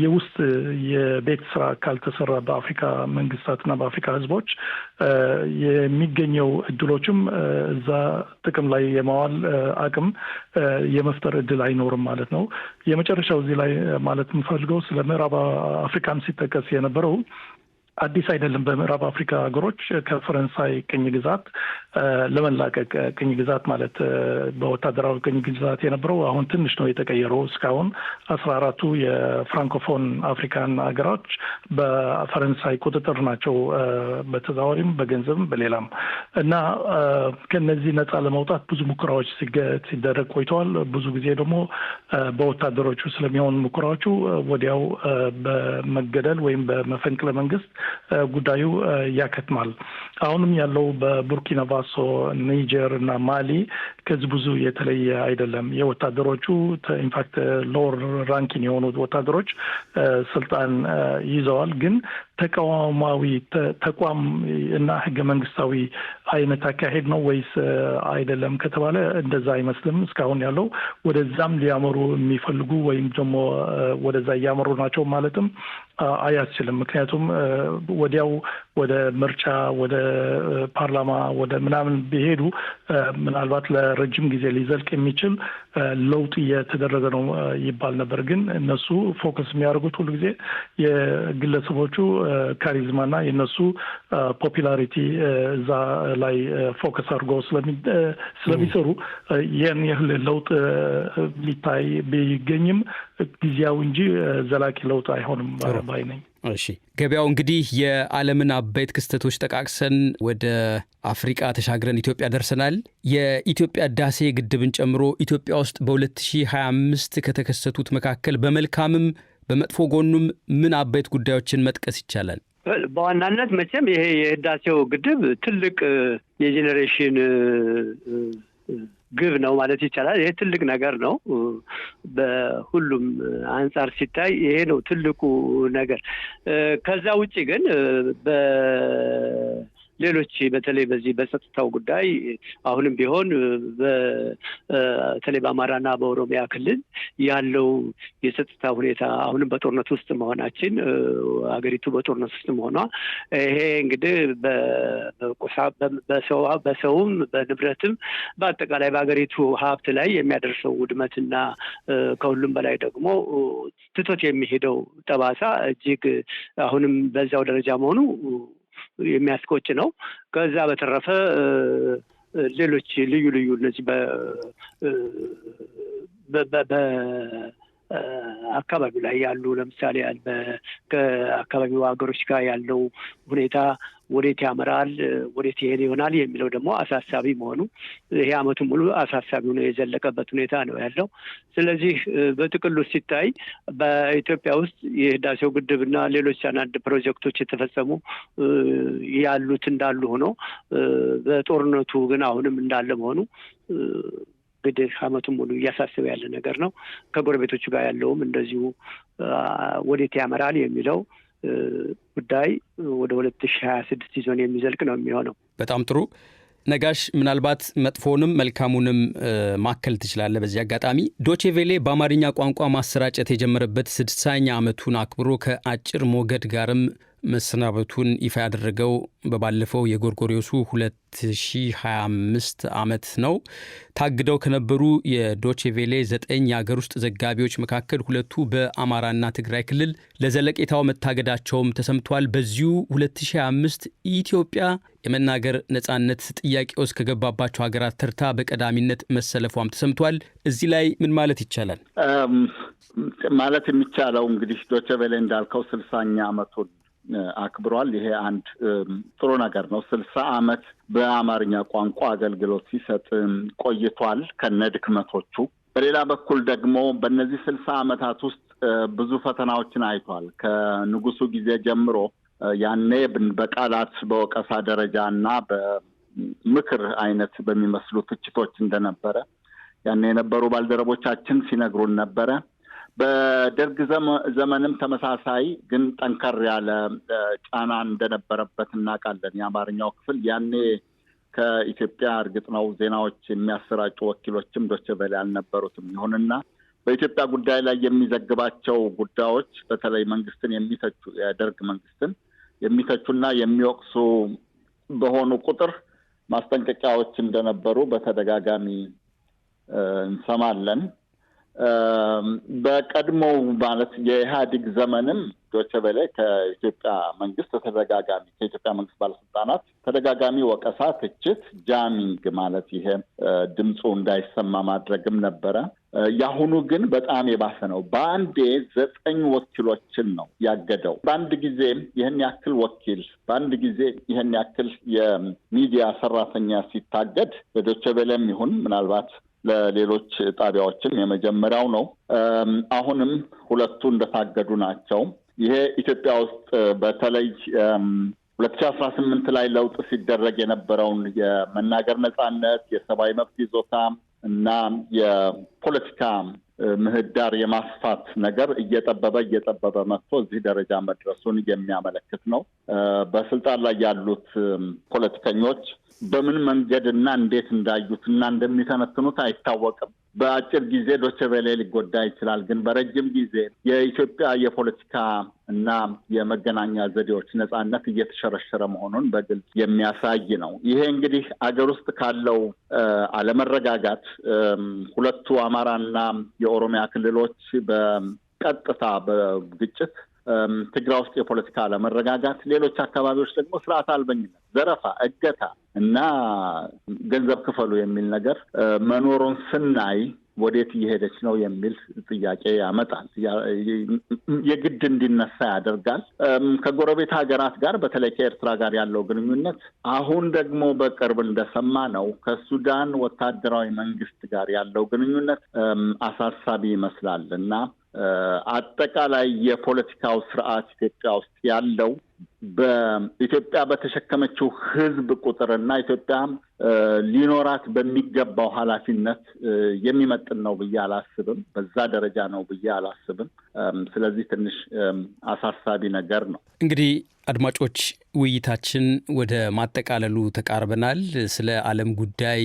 የውስጥ የቤት ስራ ካልተሰራ በአፍሪካ መንግስታትና በአፍሪካ ህዝቦች የሚገኘው እድሎችም እዛ ጥቅም ላይ የማዋል አቅም የመፍጠር እድል አይኖርም ማለት ነው። የመጨረሻው እዚህ ላይ ማለት የምፈልገው ስለ ምዕራብ አፍሪካም ሲጠቀስ የነበረው አዲስ አይደለም። በምዕራብ አፍሪካ ሀገሮች ከፈረንሳይ ቅኝ ግዛት ለመላቀቅ ቅኝ ግዛት ማለት በወታደራዊ ቅኝ ግዛት የነበረው አሁን ትንሽ ነው የተቀየረው። እስካሁን 14ቱ የፍራንኮፎን አፍሪካን ሀገሮች በፈረንሳይ ቁጥጥር ናቸው፣ በተዘዋዋሪም በገንዘብም በሌላም እና ከነዚህ ነፃ ለመውጣት ብዙ ሙከራዎች ሲደረግ ቆይተዋል። ብዙ ጊዜ ደግሞ በወታደሮቹ ስለሚሆን ሙከራዎቹ ወዲያው በመገደል ወይም በመፈንቅለ መንግስት ጉዳዩ ያከትማል። አሁንም ያለው በቡርኪና ፋሶ፣ ኒጀር እና ማሊ ከዚህ ብዙ የተለየ አይደለም። የወታደሮቹ ኢንፋክት ሎወር ራንኪን የሆኑት ወታደሮች ስልጣን ይዘዋል። ግን ተቃዋማዊ ተቋም እና ህገ መንግስታዊ አይነት አካሄድ ነው ወይስ አይደለም ከተባለ እንደዛ አይመስልም። እስካሁን ያለው ወደዛም ሊያመሩ የሚፈልጉ ወይም ደግሞ ወደዛ እያመሩ ናቸው ማለትም አያስችልም። ምክንያቱም ወዲያው ወደ ምርጫ፣ ወደ ፓርላማ፣ ወደ ምናምን ቢሄዱ ምናልባት ለረጅም ጊዜ ሊዘልቅ የሚችል ለውጥ እየተደረገ ነው ይባል ነበር። ግን እነሱ ፎከስ የሚያደርጉት ሁሉ ጊዜ የግለሰቦቹ ካሪዝማና የነሱ ፖፑላሪቲ እዛ ላይ ፎከስ አድርገው ስለሚሰሩ ይህን ያህል ለውጥ ሊታይ ቢገኝም ጊዜያዊ እንጂ ዘላቂ ለውጥ አይሆንም ባይ ነኝ። እሺ ገበያው፣ እንግዲህ የዓለምን አበይት ክስተቶች ጠቃቅሰን ወደ አፍሪቃ ተሻግረን ኢትዮጵያ ደርሰናል። የኢትዮጵያ ህዳሴ ግድብን ጨምሮ ኢትዮጵያ ውስጥ በ2025 ከተከሰቱት መካከል በመልካምም በመጥፎ ጎኑም ምን አበይት ጉዳዮችን መጥቀስ ይቻላል? በዋናነት መቼም ይሄ የህዳሴው ግድብ ትልቅ የጄኔሬሽን ግብ ነው ማለት ይቻላል። ይሄ ትልቅ ነገር ነው። በሁሉም አንጻር ሲታይ ይሄ ነው ትልቁ ነገር። ከዛ ውጪ ግን ሌሎች በተለይ በዚህ በጸጥታው ጉዳይ አሁንም ቢሆን በተለይ በአማራና በኦሮሚያ ክልል ያለው የጸጥታ ሁኔታ አሁንም በጦርነት ውስጥ መሆናችን አገሪቱ በጦርነት ውስጥ መሆኗ ይሄ እንግዲህ በሰውም በንብረትም በአጠቃላይ በአገሪቱ ሀብት ላይ የሚያደርሰው ውድመትና ከሁሉም በላይ ደግሞ ትቶት የሚሄደው ጠባሳ እጅግ አሁንም በዛው ደረጃ መሆኑ የሚያስቆጭ ነው። ከዛ በተረፈ ሌሎች ልዩ ልዩ እነዚህ አካባቢው ላይ ያሉ ለምሳሌ ከአካባቢው ሀገሮች ጋር ያለው ሁኔታ ወዴት ያመራል፣ ወዴት ይሄድ ይሆናል የሚለው ደግሞ አሳሳቢ መሆኑ ይሄ ዓመቱን ሙሉ አሳሳቢ ሆኖ የዘለቀበት ሁኔታ ነው ያለው። ስለዚህ በጥቅሉ ሲታይ በኢትዮጵያ ውስጥ የህዳሴው ግድብና ሌሎች አንዳንድ ፕሮጀክቶች የተፈጸሙ ያሉት እንዳሉ ሆኖ በጦርነቱ ግን አሁንም እንዳለ መሆኑ እንግዲህ ዓመቱን ሙሉ እያሳሰበ ያለ ነገር ነው። ከጎረቤቶቹ ጋር ያለውም እንደዚሁ ወዴት ያመራል የሚለው ጉዳይ ወደ 2026 ይዞን የሚዘልቅ ነው የሚሆነው። በጣም ጥሩ ነጋሽ፣ ምናልባት መጥፎንም መልካሙንም ማከል ትችላለህ። በዚህ አጋጣሚ ዶቼ ቬሌ በአማርኛ ቋንቋ ማሰራጨት የጀመረበት 60ኛ ዓመቱን አክብሮ ከአጭር ሞገድ ጋርም መሰናበቱን ይፋ ያደረገው በባለፈው የጎርጎሪዮሱ 2025 ዓመት ነው። ታግደው ከነበሩ የዶቼ ቬሌ 9 የአገር ውስጥ ዘጋቢዎች መካከል 2ቱ በአማራና ትግራይ ክልል ለዘለቄታው መታገዳቸውም ተሰምቷል። በዚሁ 2025 ኢትዮጵያ የመናገር ነጻነት ጥያቄ ውስጥ ከገባባቸው ሀገራት ተርታ በቀዳሚነት መሰለፏም ተሰምቷል። እዚህ ላይ ምን ማለት ይቻላል? ማለት የሚቻለው እንግዲህ ዶቼ ቬሌ እንዳልከው 60ኛ ዓመቱን አክብሯል። ይሄ አንድ ጥሩ ነገር ነው። 60 ዓመት በአማርኛ ቋንቋ አገልግሎት ሲሰጥ ቆይቷል ከነድክመቶቹ። በሌላ በኩል ደግሞ በእነዚህ 60 ዓመታት ውስጥ ብዙ ፈተናዎችን አይቷል። ከንጉሱ ጊዜ ጀምሮ ያኔ በቃላት በወቀሳ ደረጃ እና በምክር አይነት በሚመስሉ ትችቶች እንደነበረ ያኔ የነበሩ ባልደረቦቻችን ሲነግሩን ነበረ። በደርግ ዘመንም ተመሳሳይ ግን ጠንከር ያለ ጫና እንደነበረበት እናውቃለን። የአማርኛው ክፍል ያኔ ከኢትዮጵያ እርግጥ ነው ዜናዎች የሚያሰራጩ ወኪሎችም ዶቼ ቬለ አልነበሩትም። ይሁንና በኢትዮጵያ ጉዳይ ላይ የሚዘግባቸው ጉዳዮች በተለይ መንግስትን የሚተቹ የደርግ መንግስትን የሚተቹና የሚወቅሱ በሆኑ ቁጥር ማስጠንቀቂያዎች እንደነበሩ በተደጋጋሚ እንሰማለን። በቀድሞው ማለት የኢህአዴግ ዘመንም ዶቼ ቬለ ከኢትዮጵያ መንግስት ተደጋጋሚ ከኢትዮጵያ መንግስት ባለስልጣናት ተደጋጋሚ ወቀሳ፣ ትችት፣ ጃሚንግ ማለት ይሄ ድምፁ እንዳይሰማ ማድረግም ነበረ። ያሁኑ ግን በጣም የባሰ ነው። በአንዴ 9 ወኪሎችን ነው ያገደው። በአንድ ጊዜ ይህን ያክል ወኪል፣ በአንድ ጊዜ ይህን ያክል የሚዲያ ሰራተኛ ሲታገድ ለዶቼ ቬለም ይሁን ምናልባት ለሌሎች ጣቢያዎችም የመጀመሪያው ነው። አሁንም ሁለቱ እንደታገዱ ናቸው። ይሄ ኢትዮጵያ ውስጥ በተለይ 2018 ላይ ለውጥ ሲደረግ የነበረውን የመናገር ነጻነት፣ የሰብአዊ መብት ይዞታ እና የፖለቲካ ምህዳር የማስፋት ነገር እየጠበበ መጥቶ እዚህ ደረጃ መድረሱን የሚያመለክት ነው። በስልጣን ላይ ያሉት ፖለቲከኞች በምን መንገድ እና እንዴት እንዳዩት እና እንደሚተነትኑት አይታወቅም። በአጭር ጊዜ ዶቼ ቬለ ሊጎዳ ይችላል፣ ግን በረጅም ጊዜ የኢትዮጵያ የፖለቲካ እና የመገናኛ ዘዴዎች ነጻነት እየተሸረሸረ መሆኑን በግልጽ የሚያሳይ ነው። ይሄ እንግዲህ አገር ውስጥ ካለው አለመረጋጋት ሁለቱ አማራና የኦሮሚያ ክልሎች በቀጥታ በግጭት ትግራይ ውስጥ የፖለቲካ አለመረጋጋት፣ ሌሎች አካባቢዎች ደግሞ ስርዓት አልበኝነት፣ ዘረፋ፣ እገታ እና ገንዘብ ክፈሉ የሚል ነገር መኖሩን ስናይ ወዴት እየሄደች ነው የሚል ጥያቄ ያመጣል። የግድ እንዲነሳ ያደርጋል። ከጎረቤት ሀገራት ጋር በተለይ ከኤርትራ ጋር ያለው ግንኙነት አሁን ደግሞ በቅርብ እንደሰማ ነው ከሱዳን ወታደራዊ መንግስት ጋር ያለው ግንኙነት አሳሳቢ ይመስላል እና አጠቃላይ የፖለቲካው ስርዓት ኢትዮጵያ ውስጥ ያለው በኢትዮጵያ በተሸከመችው ህዝብ ቁጥርና ኢትዮጵያ ሊኖራት በሚገባው ኃላፊነት የሚመጥን ነው ብዬ አላስብም። በዛ ደረጃ ነው ብዬ አላስብም። ስለዚህ ትንሽ አሳሳቢ ነገር ነው። እንግዲህ አድማጮች ውይይታችን ወደ ማጠቃለሉ ተቃርበናል። ስለ ዓለም ጉዳይ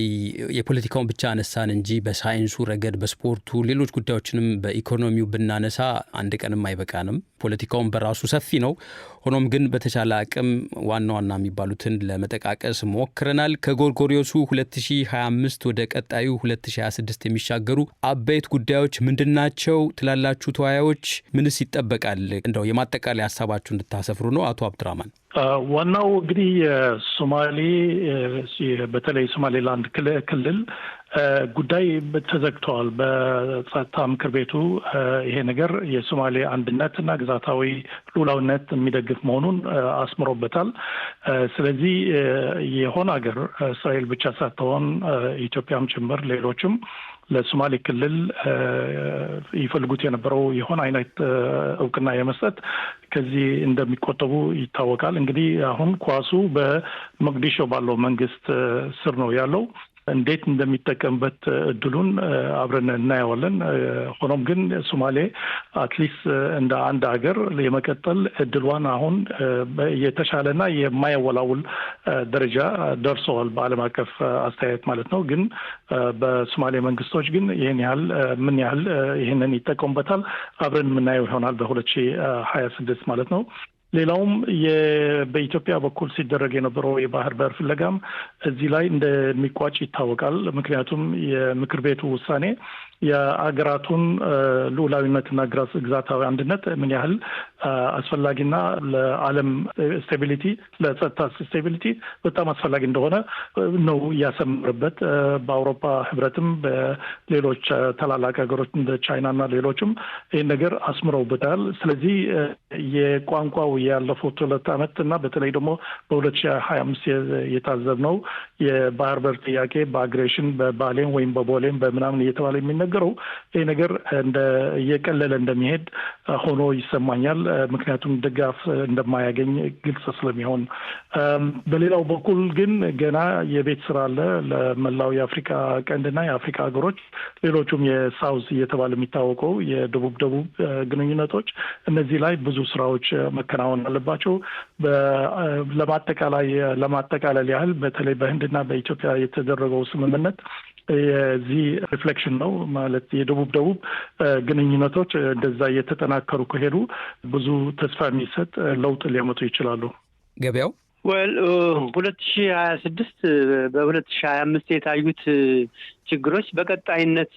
የፖለቲካውን ብቻ አነሳን እንጂ በሳይንሱ ረገድ፣ በስፖርቱ፣ ሌሎች ጉዳዮችንም በኢኮኖሚው ብናነሳ አንድ ቀንም አይበቃንም። ፖለቲካውን በራሱ ሰፊ ነው። ሆኖም ግን በተቻለ አቅም ዋና ዋና የሚባሉትን ለመጠቃቀስ ሞክረናል። ከጎርጎሪዮሱ 2025 ወደ ቀጣዩ 2026 የሚሻገሩ አበይት ጉዳዮች ምንድናቸው ትላላችሁ ተወያዮች? ምንስ ይጠበቃል? እንደው የማጠቃለያ ሀሳባችሁ እንድታሰፍሩ ነው። አቶ አብዱራህማን። ዋናው እንግዲህ የሶማሌ በተለይ ሶማሌላንድ ክልል ጉዳይ ተዘግተዋል። በጸጥታ ምክር ቤቱ ይሄ ነገር የሶማሌ አንድነትና ግዛታዊ ሉዓላዊነት የሚደግፍ መሆኑን አስምሮበታል። ስለዚህ የሆነ ሀገር እስራኤል ብቻ ሳትሆን ኢትዮጵያም ጭምር ሌሎችም ለሶማሌ ክልል ይፈልጉት የነበረው የሆነ አይነት እውቅና የመስጠት ከዚህ እንደሚቆጠቡ ይታወቃል። እንግዲህ አሁን ኳሱ በሞቃዲሾ ባለው መንግስት ስር ነው ያለው። እንዴት እንደሚጠቀምበት እድሉን አብረን እናየዋለን። ሆኖም ግን ሶማሌ አትሊስት እንደ አንድ ሀገር የመቀጠል እድሏን አሁን የተሻለና የማያወላውል ደረጃ ደርሰዋል፣ በዓለም አቀፍ አስተያየት ማለት ነው። ግን በሶማሌ መንግስቶች ግን ይህን ያህል ምን ያህል ይህንን ይጠቀሙበታል አብረን የምናየው ይሆናል በ2026 ማለት ነው። ሌላውም በኢትዮጵያ በኩል ሲደረግ የነበረው የባህር በር ፍለጋም እዚህ ላይ እንደሚቋጭ ይታወቃል። ምክንያቱም የምክር ቤቱ ውሳኔ የአገራቱን ሉዓላዊነትና ግዛታዊ አንድነት ምን ያህል አስፈላጊና ለዓለም ስቴቢሊቲ፣ ለጸጥታ ስቴቢሊቲ በጣም አስፈላጊ እንደሆነ ነው እያሰመረበት። በአውሮፓ ህብረትም በሌሎች ታላላቅ ሀገሮች እንደ ቻይናና ሌሎችም ይህን ነገር አስምረውበታል። ስለዚህ የቋንቋው ያለፉት 2 ዓመት እና በተለይ ደግሞ በ2025 የታዘብነው የባህር በር ጥያቄ በአግሬሽን በባሌም ወይም በቦሌም በምናምን እየተባለ የሚነገር የሚነገረው ይህ ነገር እየቀለለ እንደሚሄድ ሆኖ ይሰማኛል። ምክንያቱም ድጋፍ እንደማያገኝ ግልጽ ስለሚሆን፣ በሌላው በኩል ግን ገና የቤት ስራ አለ ለመላው የአፍሪካ ቀንድና የአፍሪካ ሀገሮች፣ ሌሎቹም የሳውዝ እየተባለ የሚታወቀው የደቡብ ግንኙነቶች፣ እነዚህ ላይ ብዙ ስራዎች መከናወን አለባቸው። ለማጠቃለል ያህል በተለይ በህንድና በኢትዮጵያ የተደረገው ስምምነት የዚህ ሪፍሌክሽን ነው ማለት የደቡብ ግንኙነቶች እንደዛ እየተጠናከሩ ከሄዱ ብዙ ተስፋ የሚሰጥ ለውጥ ሊያመጡ ይችላሉ። ገበያው 2026 በ2025 የታዩት ችግሮች በቀጣይነት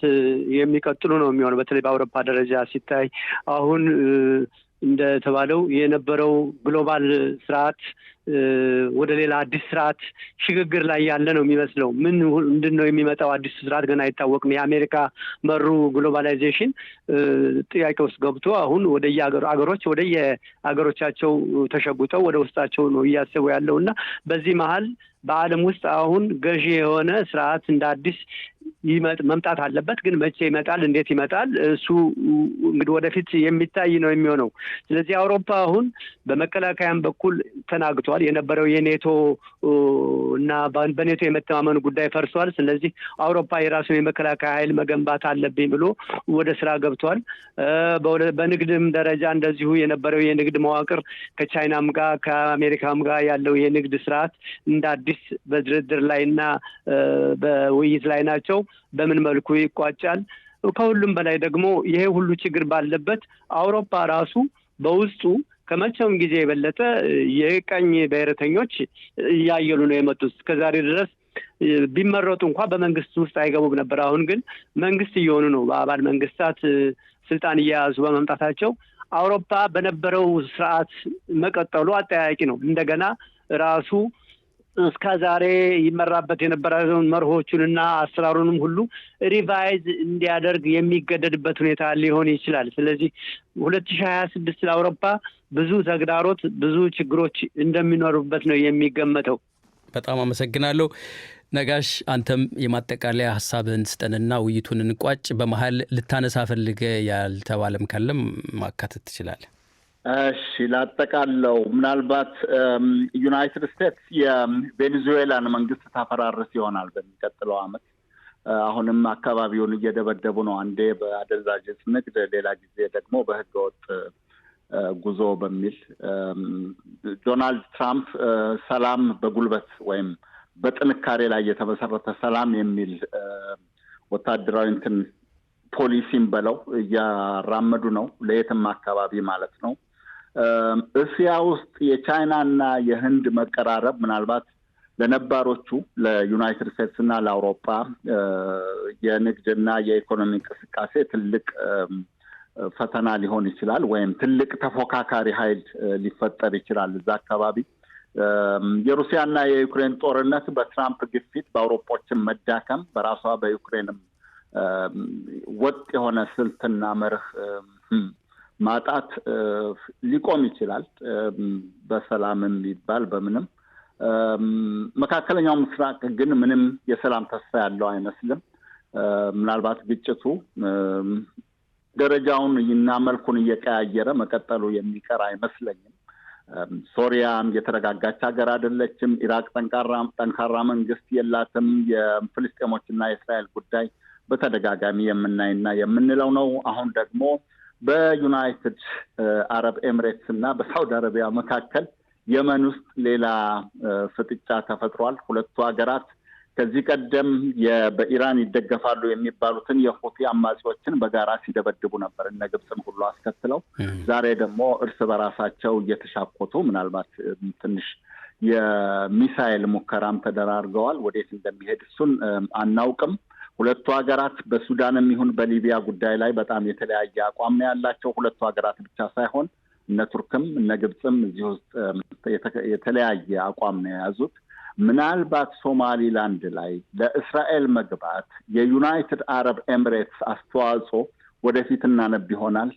የሚቀጥሉ ነው የሚሆነው። በተለይ በአውሮፓ ደረጃ ሲታይ አሁን እንደተባለው የነበረው ግሎባል ስርዓት ወደ ሌላ አዲስ ስርዓት ሽግግር ላይ ያለ ነው የሚመስለው። ምንድነው የሚመጣው አዲስ ስርዓት ገና አይታወቅም። የአሜሪካ መሩ ግሎባላይዜሽን ጥያቄ ውስጥ ገብቶ አሁን ወደ የአገሮቻቸው ተሸጉጠው ወደ ውስጣቸው ነው እያሰቡ ያለውና በዚህ መሀል በዓለም ውስጥ አሁን ገዢ የሆነ ስርዓት እንደ አዲስ መምጣት አለበት። ግን መቼ ይመጣል፣ እንዴት ይመጣል፣ እሱ እንግዲህ ወደፊት የሚታይ ነው የሚሆነው። ስለዚህ አውሮፓ አሁን በመከላከያም በኩል ተናግቷል። የነበረው የኔቶ እና በኔቶ የመተማመኑ ጉዳይ ፈርሷል። ስለዚህ አውሮፓ የራሱን የመከላከያ ኃይል መገንባት አለብኝ ብሎ ወደ ስራ ገብቷል። በንግድም ደረጃ እንደዚሁ የነበረው የንግድ መዋቅር ከቻይናም ጋር ከአሜሪካም ጋር ያለው የንግድ ስርዓት እንደ አዲስ በድርድር ላይና በውይይት ላይ ናቸው። በምን መልኩ ይቋጫል? ከሁሉም በላይ ደግሞ ይሄ ሁሉ ችግር ባለበት አውሮፓ ራሱ በውስጡ ከመቼውም ጊዜ የበለጠ የቀኝ ብሔረተኞች እያየሉ ነው የመጡት። እስከዛሬ ድረስ ቢመረጡ እንኳን በመንግስት ውስጥ አይገቡም ነበር። አሁን ግን መንግስት እየሆኑ ነው። በአባል መንግስታት ስልጣን እየያዙ በመምጣታቸው አውሮፓ በነበረው ስርዓት መቀጠሉ አጠያያቂ ነው። እንደገና ራሱ እስከ ዛሬ ይመራበት የነበረውን መርሆቹንና አሰራሩንም ሁሉ ሪቫይዝ እንዲያደርግ የሚገደድበት ሁኔታ ሊሆን ይችላል። ስለዚህ 2026 ለአውሮፓ ብዙ ተግዳሮት፣ ብዙ ችግሮች እንደሚኖሩበት ነው የሚገመተው። በጣም አመሰግናለሁ ነጋሽ። አንተም የማጠቃለያ ሀሳብህን ስጠንና ውይይቱን እንቋጭ። በመሀል ልታነሳ ፈልገ ያልተባለም ካለም ማካተት ትችላለህ። እሺ፣ ላጠቃለው ምናልባት ዩናይትድ ስቴትስ የቬኔዙዌላን መንግስት ታፈራርስ ይሆናል በሚቀጥለው ዓመት። አሁንም አካባቢውን እየደበደቡ ነው። አንዴ በአደንዛዥ ዕፅ ንግድ፣ ሌላ ጊዜ ደግሞ በህገወጥ ጉዞ በሚል ዶናልድ ትራምፕ ሰላም በጉልበት ወይም በጥንካሬ ላይ የተመሰረተ ሰላም የሚል ወታደራዊ ፖሊሲም በለው እያራመዱ ነው፣ ለየትም አካባቢ ማለት ነው። እስያ ውስጥ የቻይናና የህንድ መቀራረብ ምናልባት ለነባሮቹ ለዩናይትድ ስቴትስ እና ለአውሮፓ የንግድና የኢኮኖሚ እንቅስቃሴ ትልቅ ፈተና ሊሆን ይችላል፣ ወይም ትልቅ ተፎካካሪ ኃይል ሊፈጠር ይችላል እዛ አካባቢ። የሩሲያና የዩክሬን ጦርነት በትራምፕ ግፊት በአውሮፓዎችም መዳከም በራሷ በዩክሬንም ወጥ የሆነ ስልትና መርህ ማጣት ሊቆም ይችላል። በሰላምም ይባል በምንም መካከለኛው ምስራቅ ግን ምንም የሰላም ተስፋ ያለው አይመስልም። ምናልባት ግጭቱ ደረጃውን እና መልኩን እየቀያየረ መቀጠሉ የሚቀር አይመስለኝም። ሶሪያም የተረጋጋች ሀገር አይደለችም። ኢራቅ ጠንካራ መንግስት የላትም። የፍልስጤሞችና የእስራኤል ጉዳይ በተደጋጋሚ የምናይና የምንለው ነው። አሁን ደግሞ በዩናይትድ አረብ ኤምሬትስ እና በሳውዲ አረቢያ መካከል የመን ውስጥ ሌላ ፍጥጫ ተፈጥሯል። ሁለቱ ሀገራት ከዚህ ቀደም በኢራን ይደገፋሉ የሚባሉትን የሁቲ አማጺዎችን በጋራ ሲደበድቡ ነበር፣ እነ ግብፅን ሁሉ አስከትለው። ዛሬ ደግሞ እርስ በራሳቸው እየተሻኮቱ ምናልባት ትንሽ የሚሳኤል ሙከራም ተደራርገዋል። ወዴት እንደሚሄድ እሱን አናውቅም። ሁለቱ ሀገራት በሱዳንም ይሁን በሊቢያ ጉዳይ ላይ በጣም የተለያየ አቋም ነው ያላቸው። ሁለቱ ሀገራት ብቻ ሳይሆን እነ ቱርክም እነ ግብፅም እዚህ ውስጥ የተለያየ አቋም ነው የያዙት። ምናልባት ሶማሊላንድ ላይ ለእስራኤል መግባት የዩናይትድ አረብ ኤምሬትስ አስተዋጽኦ ወደፊት እናነብ ይሆናል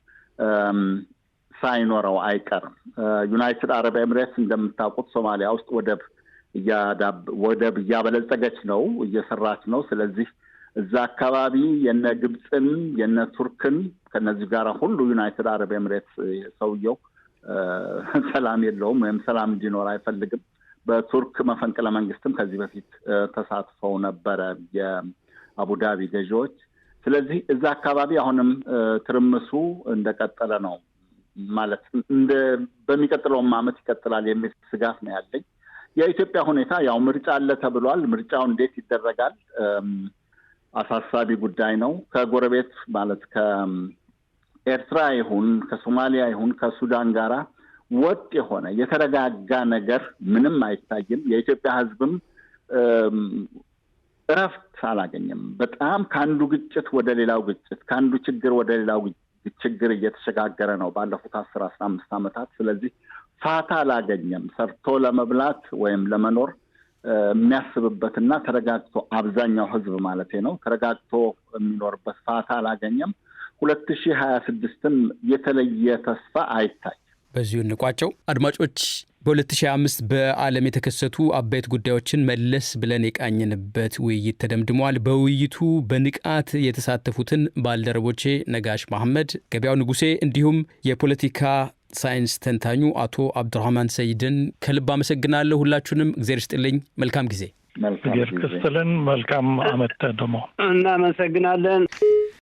ሳይኖረው አይቀርም። ዩናይትድ አረብ ኤምሬትስ እንደምታውቁት ሶማሊያ ውስጥ ወደብ እያበለጸገች ነው፣ እየሰራች ነው። ስለዚህ እዛ አካባቢ የነ ግብፅን የነ ቱርክን ከነዚህ ጋር ሁሉ ዩናይትድ አረብ ኤምሬትስ ሰውየው ሰላም የለውም ወይም ሰላም እንዲኖር አይፈልግም። በቱርክ መፈንቅለ መንግስትም ከዚህ በፊት ተሳትፈው ነበረ የአቡዳቢ ገዢዎች። ስለዚህ እዛ አካባቢ አሁንም ትርምሱ እንደቀጠለ ነው ማለት በሚቀጥለው ዓመት ይቀጥላል የሚል ስጋት ነው ያለኝ። የኢትዮጵያ ሁኔታ ያው ምርጫ አለ ተብሏል። ምርጫው እንዴት ይደረጋል አሳሳቢ ጉዳይ ነው። ከጎረቤት ማለት ከኤርትራ ይሁን ከሶማሊያ ይሁን ከሱዳን ጋራ ወጥ የሆነ የተረጋጋ ነገር ምንም አይታይም። የኢትዮጵያ ሕዝብም እረፍት አላገኘም። በጣም ከአንዱ ግጭት ወደ ሌላው ግጭት፣ ከአንዱ ችግር ወደ ሌላው ችግር እየተሸጋገረ ነው ባለፉት 10-15 ዓመታት። ስለዚህ ፋታ አላገኘም። ሰርቶ ለመብላት ወይም ለመኖር የሚያስብበትና ተረጋግቶ አብዛኛው ህዝብ ማለት ነው ተረጋግቶ የሚኖርበት ፋታ አላገኘም። 2026ም የተለየ ተስፋ አይታይ። በዚሁ እንቋጨው። አድማጮች በ2025 በዓለም የተከሰቱ አበይት ጉዳዮችን መለስ ብለን የቃኘንበት ውይይት ተደምድሟል። በውይይቱ በንቃት የተሳተፉትን ባልደረቦቼ ነጋሽ መሐመድ፣ ገበያው ንጉሴ እንዲሁም የፖለቲካ ሳይንስ ተንታኙ አቶ አብዱራህማን ሰይድን ከልብ አመሰግናለሁ። ሁላችሁንም እግዚአብሔር ይስጥልኝ። መልካም ጊዜ። መልካም ዓመት ደግሞ እናመሰግናለን።